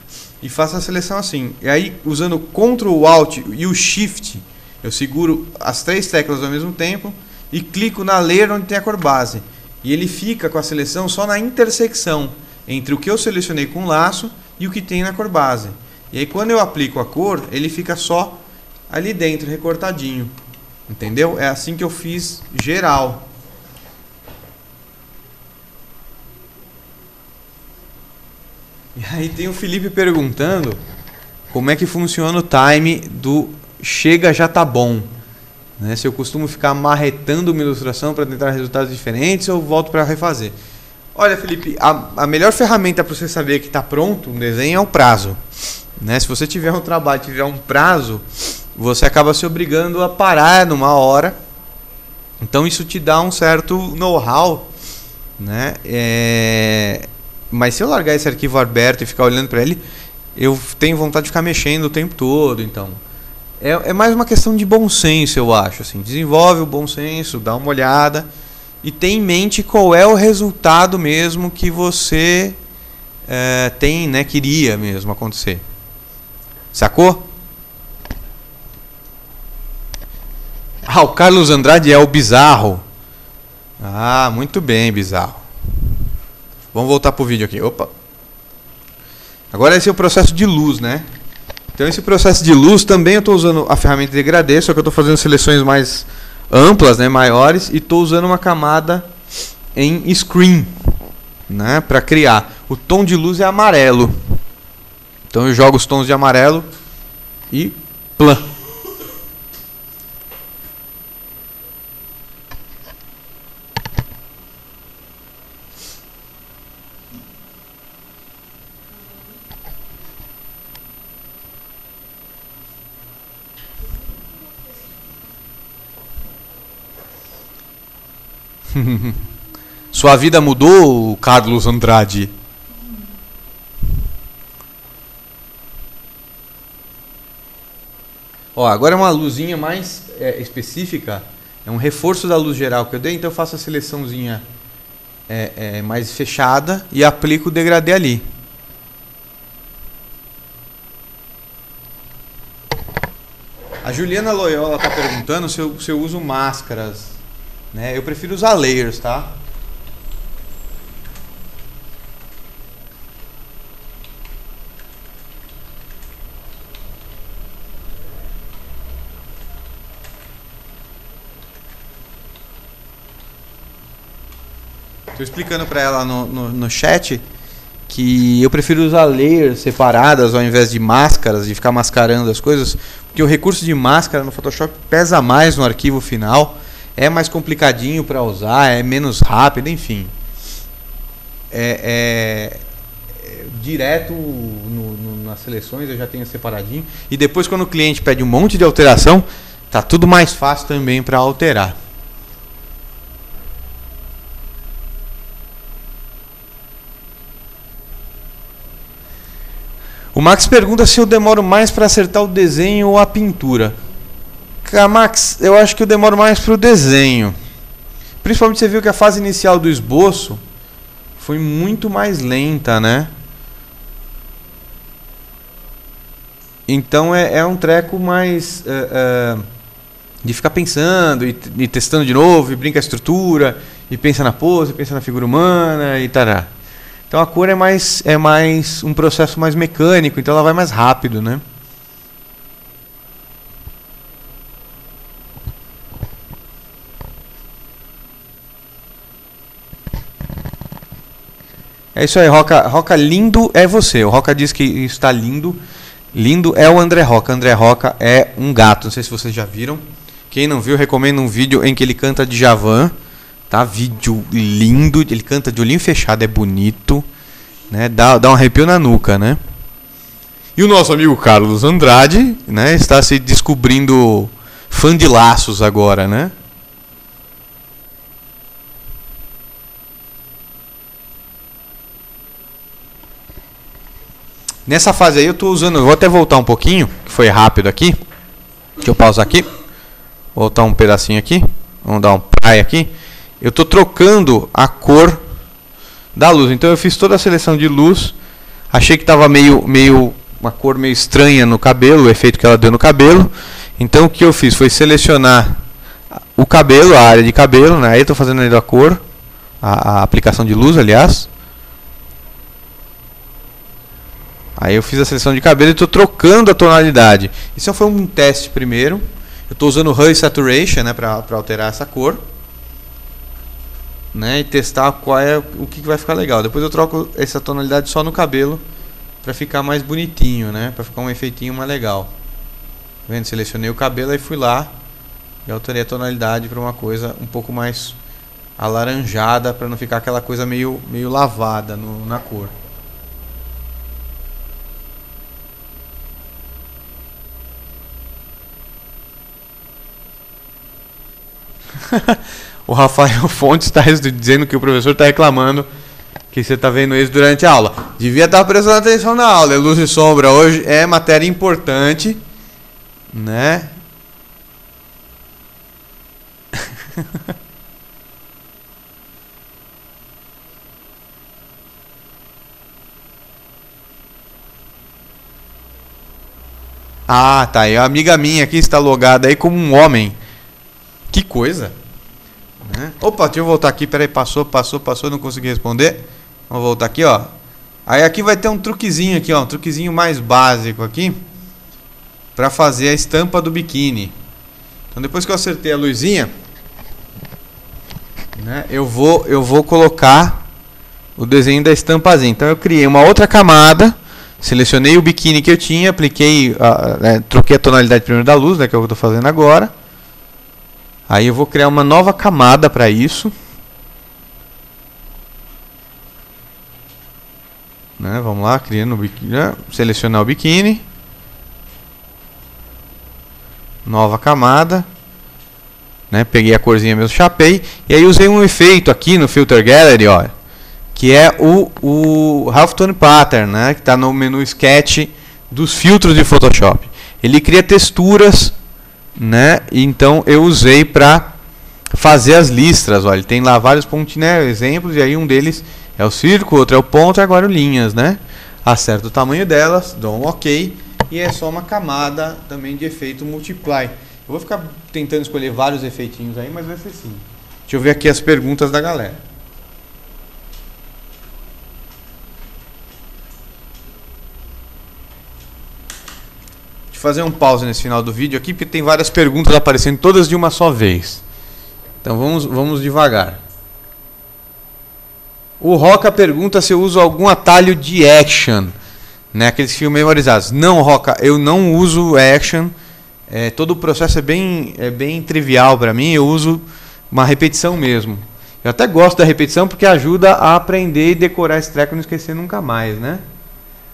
E faço a seleção assim. E aí, usando o Ctrl, o Alt e o Shift, eu seguro as 3 teclas ao mesmo tempo e clico na layer onde tem a cor base. E ele fica com a seleção só na intersecção entre o que eu selecionei com o laço e o que tem na cor base. E aí, quando eu aplico a cor, ele fica só ali dentro, recortadinho. Entendeu? É assim que eu fiz geral. E aí tem o Felipe perguntando como é que funciona o time do chega já tá bom, né? Se eu costumo ficar marretando uma ilustração para tentar resultados diferentes ou volto para refazer. Olha, Felipe, a melhor ferramenta para você saber que está pronto um desenho é o prazo, né? Se você tiver um trabalho, tiver um prazo, você acaba se obrigando a parar numa hora. Então isso te dá um certo know-how, né? Mas se eu largar esse arquivo aberto e ficar olhando para ele, eu tenho vontade de ficar mexendo o tempo todo. Então é mais uma questão de bom senso, eu acho, assim. Desenvolve o bom senso, dá uma olhada e tem em mente qual é o resultado mesmo que você tem, né, queria mesmo acontecer. Sacou? O Carlos Andrade é o Bizarro. Muito bem, Bizarro. Vamos voltar para o vídeo aqui. Opa. Agora esse é o processo de luz, né? Então esse processo de luz também eu estou usando a ferramenta degradê, só que eu estou fazendo seleções mais amplas, né, maiores, e estou usando uma camada em screen, né, para criar. O tom de luz é amarelo. Então eu jogo os tons de amarelo e plã. Sua vida mudou, Carlos Andrade? Agora é uma luzinha mais específica. É um reforço da luz geral que eu dei. Então eu faço a seleçãozinha mais fechada e aplico o degradê ali. A Juliana Loyola está perguntando se eu uso máscaras, né? Eu prefiro usar layers, tá? Estou explicando para ela no chat que eu prefiro usar layers separadas ao invés de máscaras, de ficar mascarando as coisas, porque o recurso de máscara no Photoshop pesa mais no arquivo final, é mais complicadinho para usar, é menos rápido, enfim. Direto nas seleções eu já tenho separadinho, e depois quando o cliente pede um monte de alteração, tá tudo mais fácil também para alterar. O Max pergunta se eu demoro mais para acertar o desenho ou a pintura. Cara, Max, eu acho que eu demoro mais para o desenho. Principalmente você viu que a fase inicial do esboço foi muito mais lenta, né? Então é um treco mais de ficar pensando e testando de novo, e brinca a estrutura, e pensa na pose, pensa na figura humana e tará. Então a cor é mais um processo mais mecânico, então ela vai mais rápido, né? É isso aí, Roca. Roca, lindo é você. O Roca diz que está lindo. Lindo é o André Roca. André Roca é um gato. Não sei se vocês já viram. Quem não viu, recomendo um vídeo em que ele canta Djavan. Tá? Vídeo lindo. Ele canta de olhinho fechado, é bonito. Né? Dá um arrepio na nuca, né? E o nosso amigo Carlos Andrade, né, está se descobrindo fã de laços agora, né? Nessa fase aí eu estou usando, eu vou até voltar um pouquinho, que foi rápido aqui. Deixa eu pausar aqui. Voltar um pedacinho aqui. Vamos dar um play aqui. Eu estou trocando a cor da luz. Então eu fiz toda a seleção de luz. Achei que estava uma cor meio estranha no cabelo, o efeito que ela deu no cabelo. Então o que eu fiz foi selecionar o cabelo, a área de cabelo, né? Aí eu estou fazendo aí a cor, a aplicação de luz, aliás. Aí eu fiz a seleção de cabelo e estou trocando a tonalidade. Isso foi um teste primeiro. Eu estou usando o Hue Saturation, né, para alterar essa cor, né, e testar qual é o que vai ficar legal. Depois eu troco essa tonalidade só no cabelo para ficar mais bonitinho, né, para ficar um efeitinho mais legal. Tá vendo? Selecionei o cabelo e fui lá e alterei a tonalidade para uma coisa um pouco mais alaranjada, para não ficar aquela coisa meio lavada na cor. O Rafael Fontes está dizendo que o professor está reclamando que você está vendo isso durante a aula. Devia estar prestando atenção na aula. É luz e sombra hoje é matéria importante, né? Ah, tá. E a amiga minha aqui está logada aí como um homem. Que coisa, né? Opa, deixa eu voltar aqui. Peraí, passou, não consegui responder. Vamos voltar aqui, ó. Aí aqui vai ter um truquezinho aqui, ó, um truquezinho mais básico aqui para fazer a estampa do biquíni. Então depois que eu acertei a luzinha, né, eu vou colocar o desenho da estampazinha. Então eu criei uma outra camada, selecionei o biquíni que eu tinha, apliquei, troquei a tonalidade primeiro da luz, né, que é o que eu estou fazendo agora. Aí eu vou criar uma nova camada para isso, né? Vamos lá, criando o biquíni, né? Selecionar o biquíni, nova camada, né? Peguei a corzinha mesmo, chapei, e aí usei um efeito aqui no Filter Gallery, ó, que é o Halftone Pattern, né? Que está no menu Sketch dos filtros de Photoshop. Ele cria texturas, né? Então eu usei para fazer as listras. Olha, ele tem lá vários pontinhos, né, exemplos, e aí um deles é o círculo, outro é o ponto, e agora o linhas, né? Acerto o tamanho delas, dou um OK e é só uma camada também de efeito multiply. Eu vou ficar tentando escolher vários efeitinhos aí, mas vai ser sim. Deixa eu ver aqui as perguntas da galera. Deixa eu fazer um pause nesse final do vídeo aqui, porque tem várias perguntas aparecendo todas de uma só vez. Então vamos devagar. O Roca pergunta se eu uso algum atalho de action, né? Aqueles que ficam memorizados. Não, Roca, eu não uso action. Todo o processo é bem trivial para mim. Eu uso uma repetição mesmo. Eu até gosto da repetição porque ajuda a aprender e decorar esse treco e não esquecer nunca mais, né?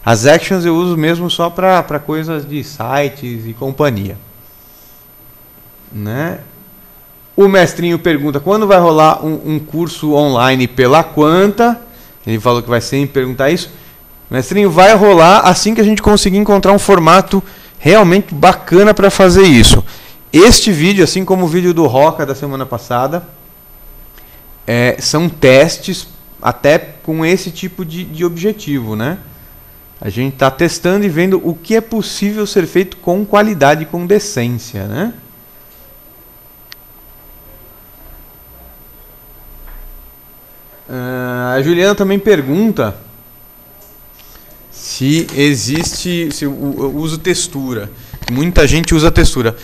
As actions eu uso mesmo só para coisas de sites e companhia, né? O mestrinho pergunta quando vai rolar um curso online pela Quanta. Ele falou que vai sempre perguntar isso. Mestrinho, vai rolar assim que a gente conseguir encontrar um formato realmente bacana para fazer isso. Este vídeo, assim como o vídeo do Roca da semana passada, são testes até com esse tipo de objetivo, né? A gente está testando e vendo o que é possível ser feito com qualidade e com decência, né? A Juliana também pergunta se eu uso textura. Muita gente usa textura.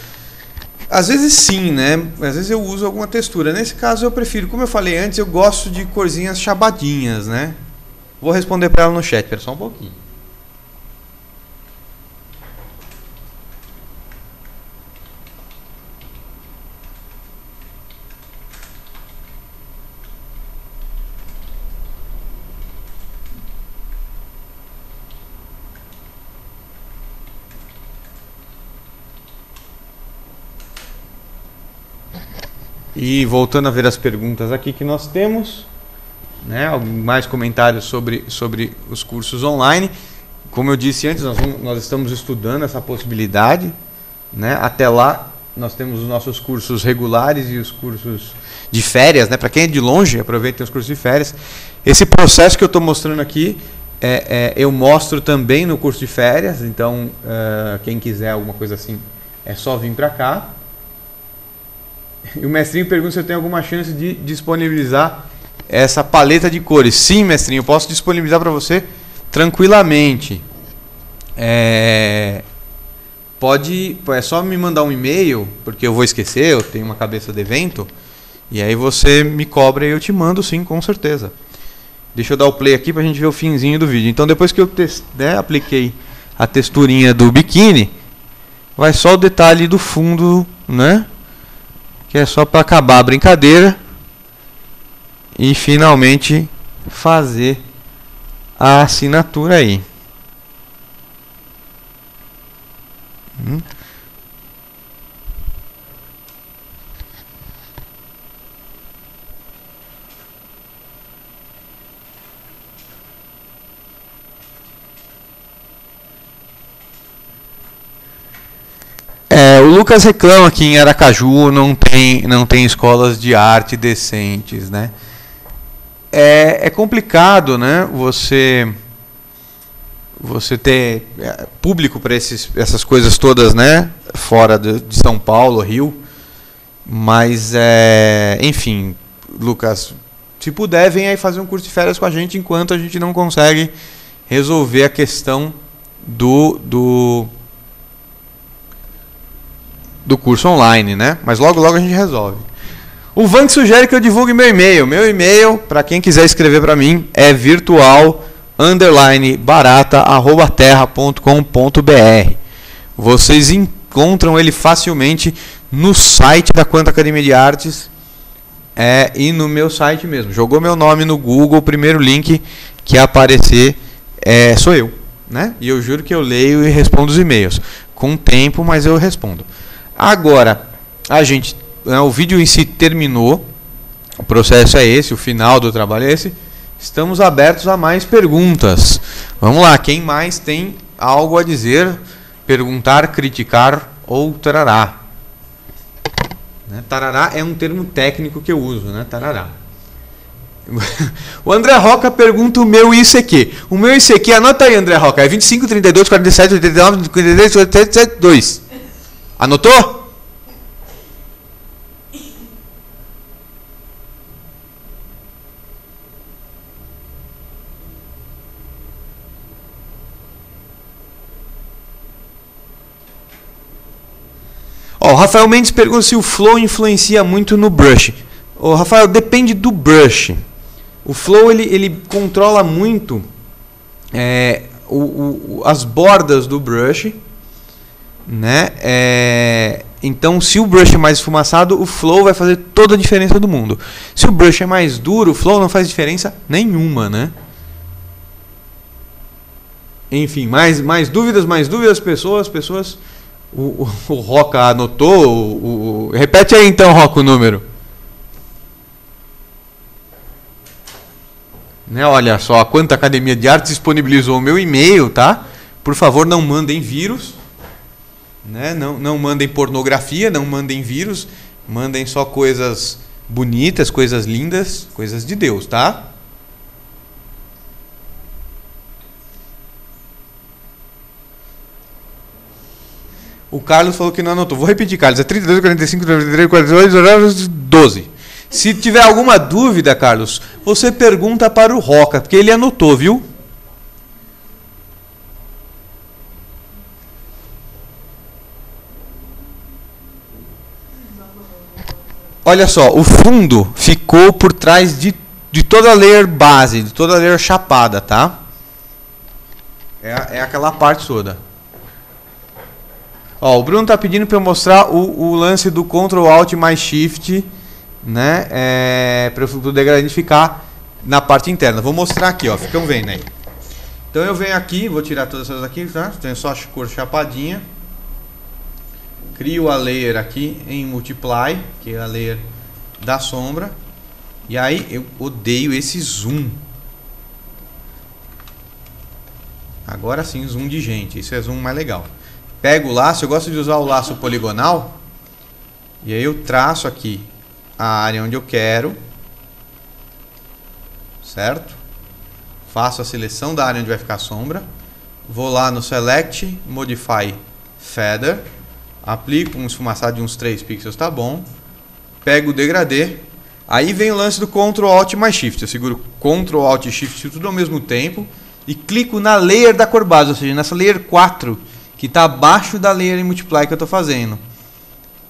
Às vezes sim, né? Às vezes eu uso alguma textura. Nesse caso eu prefiro, como eu falei antes, eu gosto de corzinhas chabadinhas, né? Vou responder para ela no chat, espera só um pouquinho. E voltando a ver as perguntas aqui que nós temos, né, mais comentários sobre os cursos online. Como eu disse antes, nós estamos estudando essa possibilidade, né? Até lá nós temos os nossos cursos regulares e os cursos de férias, né? Para quem é de longe, aproveitem os cursos de férias. Esse processo que eu estou mostrando aqui, eu mostro também no curso de férias. Então, quem quiser alguma coisa assim, é só vir para cá. E o mestrinho pergunta se eu tenho alguma chance de disponibilizar essa paleta de cores. Sim, mestrinho, eu posso disponibilizar para você tranquilamente. É só me mandar um e-mail, porque eu vou esquecer, eu tenho uma cabeça de evento, e aí você me cobra e eu te mando sim, com certeza. Deixa eu dar o play aqui para a gente ver o finzinho do vídeo. Então depois que eu apliquei a texturinha do biquíni, vai só o detalhe do fundo, né? Que é só para acabar a brincadeira e finalmente fazer a assinatura aí. O Lucas reclama que em Aracaju não tem escolas de arte decentes, né? É complicado, né? Você ter público para essas coisas todas, né? Fora de São Paulo, Rio. Mas, enfim, Lucas, se puder, vem aí fazer um curso de férias com a gente enquanto a gente não consegue resolver a questão do curso online, né? Mas logo a gente resolve. O Vank sugere que eu divulgue meu e-mail. Meu e-mail, para quem quiser escrever para mim, é virtual_barata@terra.com.br. Vocês encontram ele facilmente no site da Quanta Academia de Artes e no meu site mesmo. Jogou meu nome no Google, o primeiro link que aparecer sou eu, né? E eu juro que eu leio e respondo os e-mails. Com tempo, mas eu respondo. Agora, o vídeo em si terminou, o processo é esse, o final do trabalho é esse. Estamos abertos a mais perguntas. Vamos lá, quem mais tem algo a dizer, perguntar, criticar ou tarará? Tarará é um termo técnico que eu uso, né? Tarará. O André Roca pergunta o meu ICQ. O meu ICQ, anota aí, André Roca, é 25, 32, 47, 89, 53, 87, 2. Anotou? Ó, o Rafael Mendes pergunta se o flow influencia muito no brush. Ô, Rafael, depende do brush. O flow ele controla muito as bordas do brush, né? Então, se o brush é mais esfumaçado, o flow vai fazer toda a diferença do mundo. Se o brush é mais duro, o flow não faz diferença nenhuma, né? Enfim, mais dúvidas, pessoas. O Roca anotou. Repete aí então, Roca, o número. Né, olha só quanta Academia de Artes disponibilizou o meu e-mail, tá? Por favor, não mandem vírus, né? Não mandem pornografia, não mandem vírus, mandem só coisas bonitas, coisas lindas, coisas de Deus, tá? O Carlos falou que não anotou. Vou repetir, Carlos. É 32, 45, 43, 42, 12. Se tiver alguma dúvida, Carlos, você pergunta para o Roca, porque ele anotou, viu? Olha só, o fundo ficou por trás de toda a layer base, de toda a layer chapada, tá? É aquela parte toda. Ó, o Bruno tá pedindo para eu mostrar o lance do Ctrl Alt mais Shift, né? Para eu poder identificar na parte interna. Vou mostrar aqui, ó. Ficam vendo aí. Então eu venho aqui, vou tirar todas essas aqui, tá? Tem só a cor chapadinha. Crio a layer aqui em Multiply, que é a layer da sombra. E aí eu odeio esse zoom. Agora sim, zoom de gente. Isso é zoom mais legal. Pego o laço, eu gosto de usar o laço poligonal. E aí eu traço aqui a área onde eu quero. Certo? Faço a seleção da área onde vai ficar a sombra. Vou lá no Select, Modify Feather. Aplico um esfumaçado de uns 3 pixels, tá bom. Pego o degradê. Aí vem o lance do Ctrl Alt mais Shift. Eu seguro Ctrl Alt e Shift tudo ao mesmo tempo. E clico na layer da cor base, ou seja, nessa layer 4. Que está abaixo da layer em Multiply que eu estou fazendo.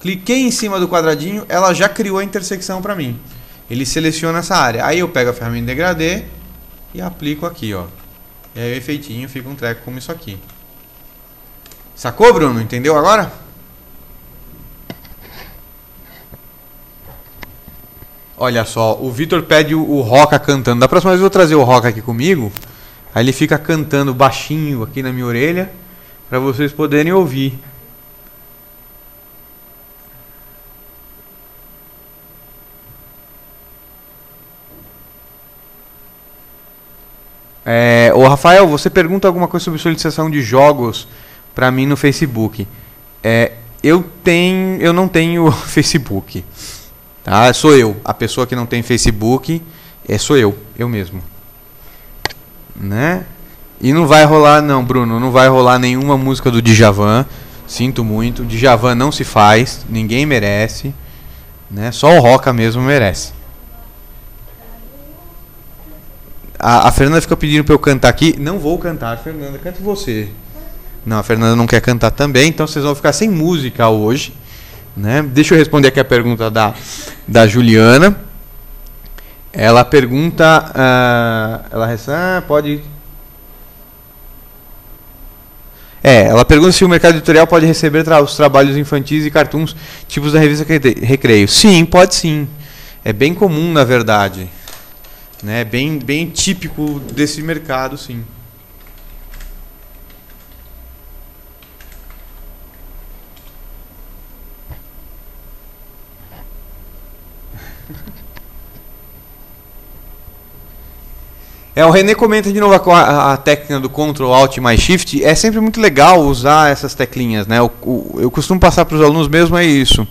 Cliquei em cima do quadradinho, ela já criou a intersecção para mim. Ele seleciona essa área. Aí eu pego a ferramenta de degradê e aplico aqui, ó. E aí o efeitinho fica um treco como isso aqui. Sacou, Bruno? Entendeu agora? Olha só, o Vitor pede o Roca cantando. Da próxima vez eu vou trazer o Roca aqui comigo. Aí ele fica cantando baixinho aqui na minha orelha, para vocês poderem ouvir. Ô Rafael, você pergunta alguma coisa sobre solicitação de jogos para mim no Facebook. Eu não tenho Facebook, tá? Sou eu, a pessoa que não tem Facebook sou eu mesmo, né? E não vai rolar não, Bruno, não vai rolar nenhuma música do Djavan. Sinto muito, Djavan não se faz, ninguém merece, né? Só o Roca mesmo merece. A Fernanda fica pedindo para eu cantar aqui. Não vou cantar, Fernanda, cante você. Não, a Fernanda não quer cantar também, então vocês vão ficar sem música hoje, né? Deixa eu responder aqui a pergunta da Juliana. Ela pergunta, ela pergunta se o mercado editorial pode receber os trabalhos infantis e cartoons tipos da revista Recreio. Sim, pode sim. É bem comum, na verdade. Né? Bem típico desse mercado, sim. O René comenta de novo a técnica do Ctrl Alt mais Shift. É sempre muito legal usar essas teclinhas, né? Eu costumo passar para os alunos mesmo, é isso.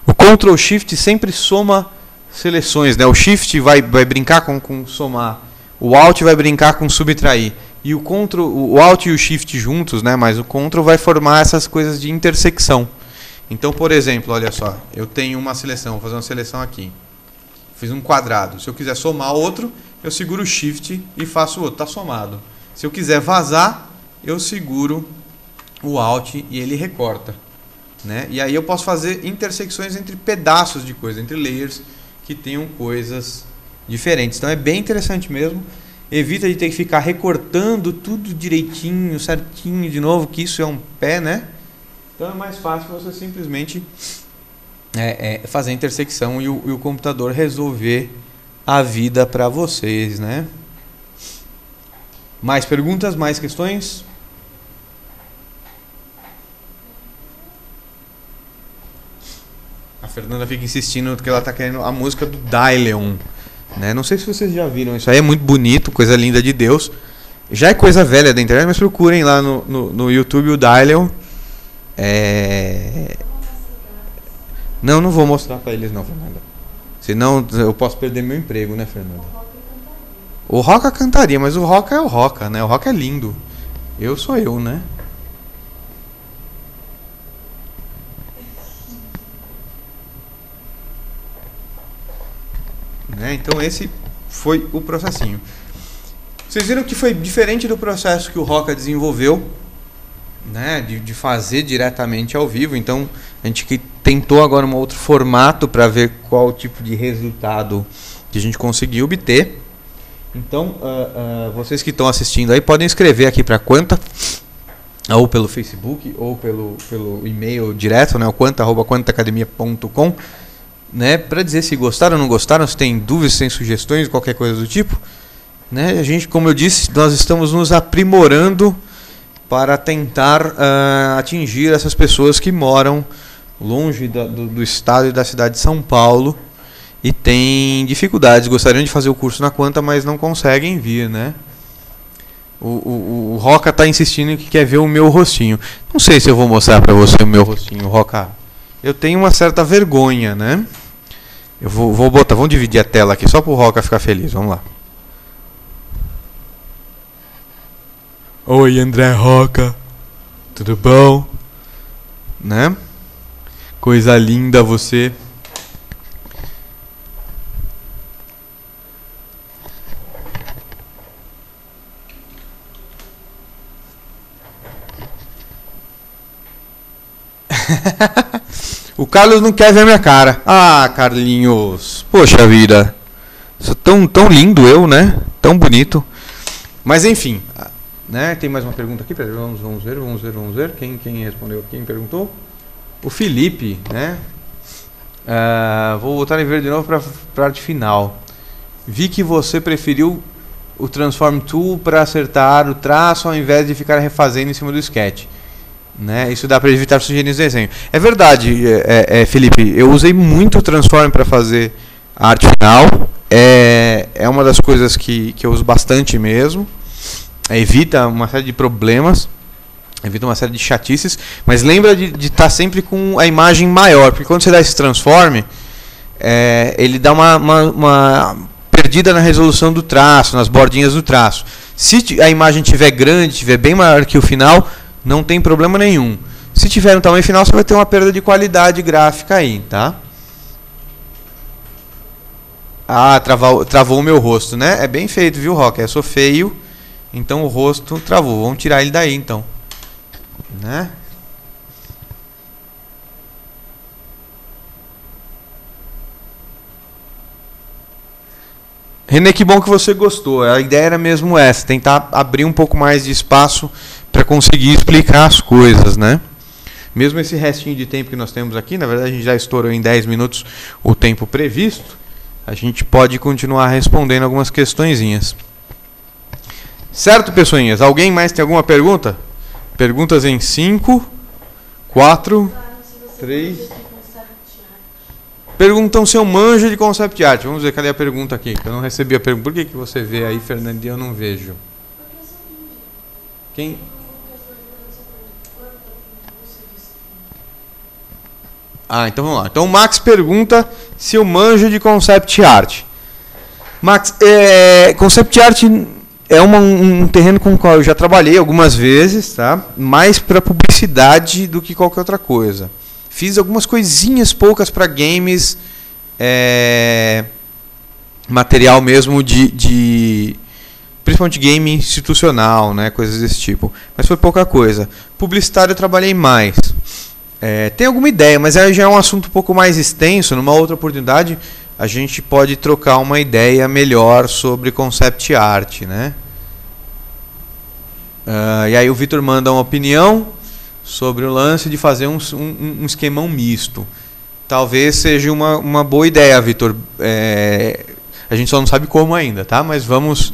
O Ctrl Shift sempre soma seleções, né? O Shift vai brincar com somar, o Alt vai brincar com subtrair. E o Ctrl, o Alt e o Shift juntos, né? Mas o Ctrl vai formar essas coisas de intersecção. Então, por exemplo, olha só, eu tenho uma seleção, vou fazer uma seleção aqui. Fiz um quadrado. Se eu quiser somar outro, eu seguro o Shift e faço outro. Está somado. Se eu quiser vazar, eu seguro o Alt e ele recorta. Né? E aí eu posso fazer intersecções entre pedaços de coisa, entre layers que tenham coisas diferentes. Então é bem interessante mesmo. Evita de ter que ficar recortando tudo direitinho, certinho de novo, que isso é um pé, né? Então é mais fácil você simplesmente fazer a intersecção e o computador resolver a vida para vocês, né? Mais perguntas, mais questões? A Fernanda fica insistindo que ela está querendo a música do Dylion, né? Não sei se vocês já viram, isso aí é muito bonito, coisa linda de Deus. Já é coisa velha da internet, mas procurem lá no YouTube o Dylion. Não vou mostrar para eles não, Fernanda. Senão eu posso perder meu emprego, né, Fernanda? O Roca cantaria, mas o Roca é o Roca, né? O Roca é lindo. Eu sou eu, né? Então esse foi o processinho. Vocês viram que foi diferente do processo que o Roca desenvolveu, né, de fazer diretamente ao vivo. Então a gente tentou agora um outro formato para ver qual tipo de resultado que a gente conseguiu obter. Então vocês que estão assistindo aí podem escrever aqui para Quanta, ou pelo Facebook, ou pelo e-mail direto, né, o quanta@quantaacademia.com, né, para dizer se gostaram ou não gostaram, se tem dúvidas, se tem sugestões, qualquer coisa do tipo, né? A gente, como eu disse, nós estamos nos aprimorando para tentar atingir essas pessoas que moram longe do estado e da cidade de São Paulo e têm dificuldades, gostariam de fazer o curso na Quanta, mas não conseguem vir, né? O Roca está insistindo que quer ver o meu rostinho. Não sei se eu vou mostrar para você o meu rostinho, Roca. Eu tenho uma certa vergonha, né? Eu vou botar, vamos dividir a tela aqui só para o Roca ficar feliz. Vamos lá. Oi, André Roca. Tudo bom? Né? Coisa linda você. O Carlos não quer ver a minha cara. Ah, Carlinhos. Poxa vida. Sou tão lindo eu, né? Tão bonito. Mas enfim, né? Tem mais uma pergunta aqui. Peraí, vamos ver. Quem respondeu? Quem perguntou? O Felipe, né? Vou voltar a ver de novo para a parte final. Vi que você preferiu o Transform Tool para acertar o traço ao invés de ficar refazendo em cima do sketch. Né? Isso dá para evitar sujeirinhas no desenho. É verdade, Felipe. Eu usei muito o Transform para fazer a arte final. É uma das coisas que eu uso bastante mesmo. Evita uma série de problemas, evita uma série de chatices, mas lembra de estar sempre com a imagem maior, porque quando você dá esse Transform, ele dá uma perdida na resolução do traço, nas bordinhas do traço. Se a imagem estiver grande, estiver bem maior que o final, não tem problema nenhum. Se tiver no tamanho final, você vai ter uma perda de qualidade gráfica aí, tá? Ah, travou o meu rosto, né? É bem feito, viu, Rock? Eu sou feio, então o rosto travou. Vamos tirar ele daí, então. Né? René, que bom que você gostou. A ideia era mesmo essa, tentar abrir um pouco mais de espaço para conseguir explicar as coisas, né? Mesmo esse restinho de tempo que nós temos aqui, na verdade a gente já estourou em 10 minutos o tempo previsto, a gente pode continuar respondendo algumas questõezinhas. Certo, pessoinhas? Alguém mais tem alguma pergunta? Perguntas em 5, 4, 3... Perguntam se eu manjo de concept art. Vamos ver, cadê a pergunta aqui? Eu não recebi a pergunta. Por que você vê aí, Fernandinha, eu não vejo? Quem? Então vamos lá. Então o Max pergunta se eu manjo de concept art. Max, concept art é um terreno com o qual eu já trabalhei algumas vezes, tá? Mais para publicidade do que qualquer outra coisa. Fiz algumas coisinhas poucas para games, material mesmo principalmente game institucional, né? Coisas desse tipo. Mas foi pouca coisa. Publicitário eu trabalhei mais. Tem alguma ideia, mas já é um assunto um pouco mais extenso. Numa outra oportunidade, a gente pode trocar uma ideia melhor sobre concept art, né? E aí o Vitor manda uma opinião sobre o lance de fazer um esquemão misto. Talvez seja uma boa ideia, Vitor. A gente só não sabe como ainda, tá? Mas vamos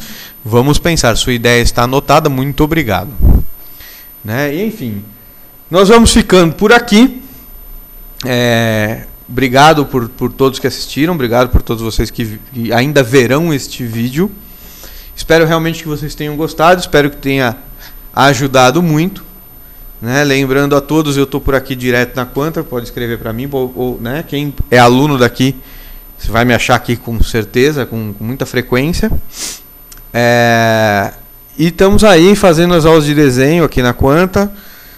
pensar. Sua ideia está anotada. Muito obrigado. Né? E, enfim, nós vamos ficando por aqui. Obrigado por todos que assistiram. Obrigado por todos vocês que ainda verão este vídeo. Espero realmente que vocês tenham gostado. Espero que tenha ajudado muito. Né? Lembrando a todos, eu estou por aqui direto na Quanta. Pode escrever para mim. Né? Quem é aluno daqui, você vai me achar aqui com certeza, com muita frequência. E estamos aí fazendo as aulas de desenho aqui na Quanta.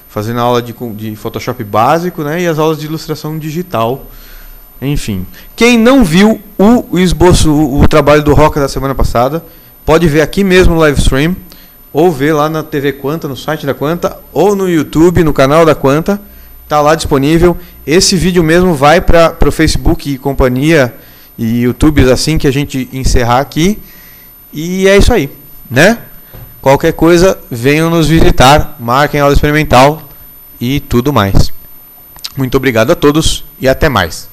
Fazendo a aula de Photoshop básico, né? E as aulas de ilustração digital. Enfim, quem não viu o esboço, o trabalho do Roca da semana passada, pode ver aqui mesmo no live stream, ou ver lá na TV Quanta, no site da Quanta, ou no YouTube, no canal da Quanta. Está lá disponível. Esse vídeo mesmo vai para o Facebook e companhia e YouTube assim que a gente encerrar aqui. E é isso aí, né? Qualquer coisa, venham nos visitar, marquem aula experimental e tudo mais. Muito obrigado a todos e até mais.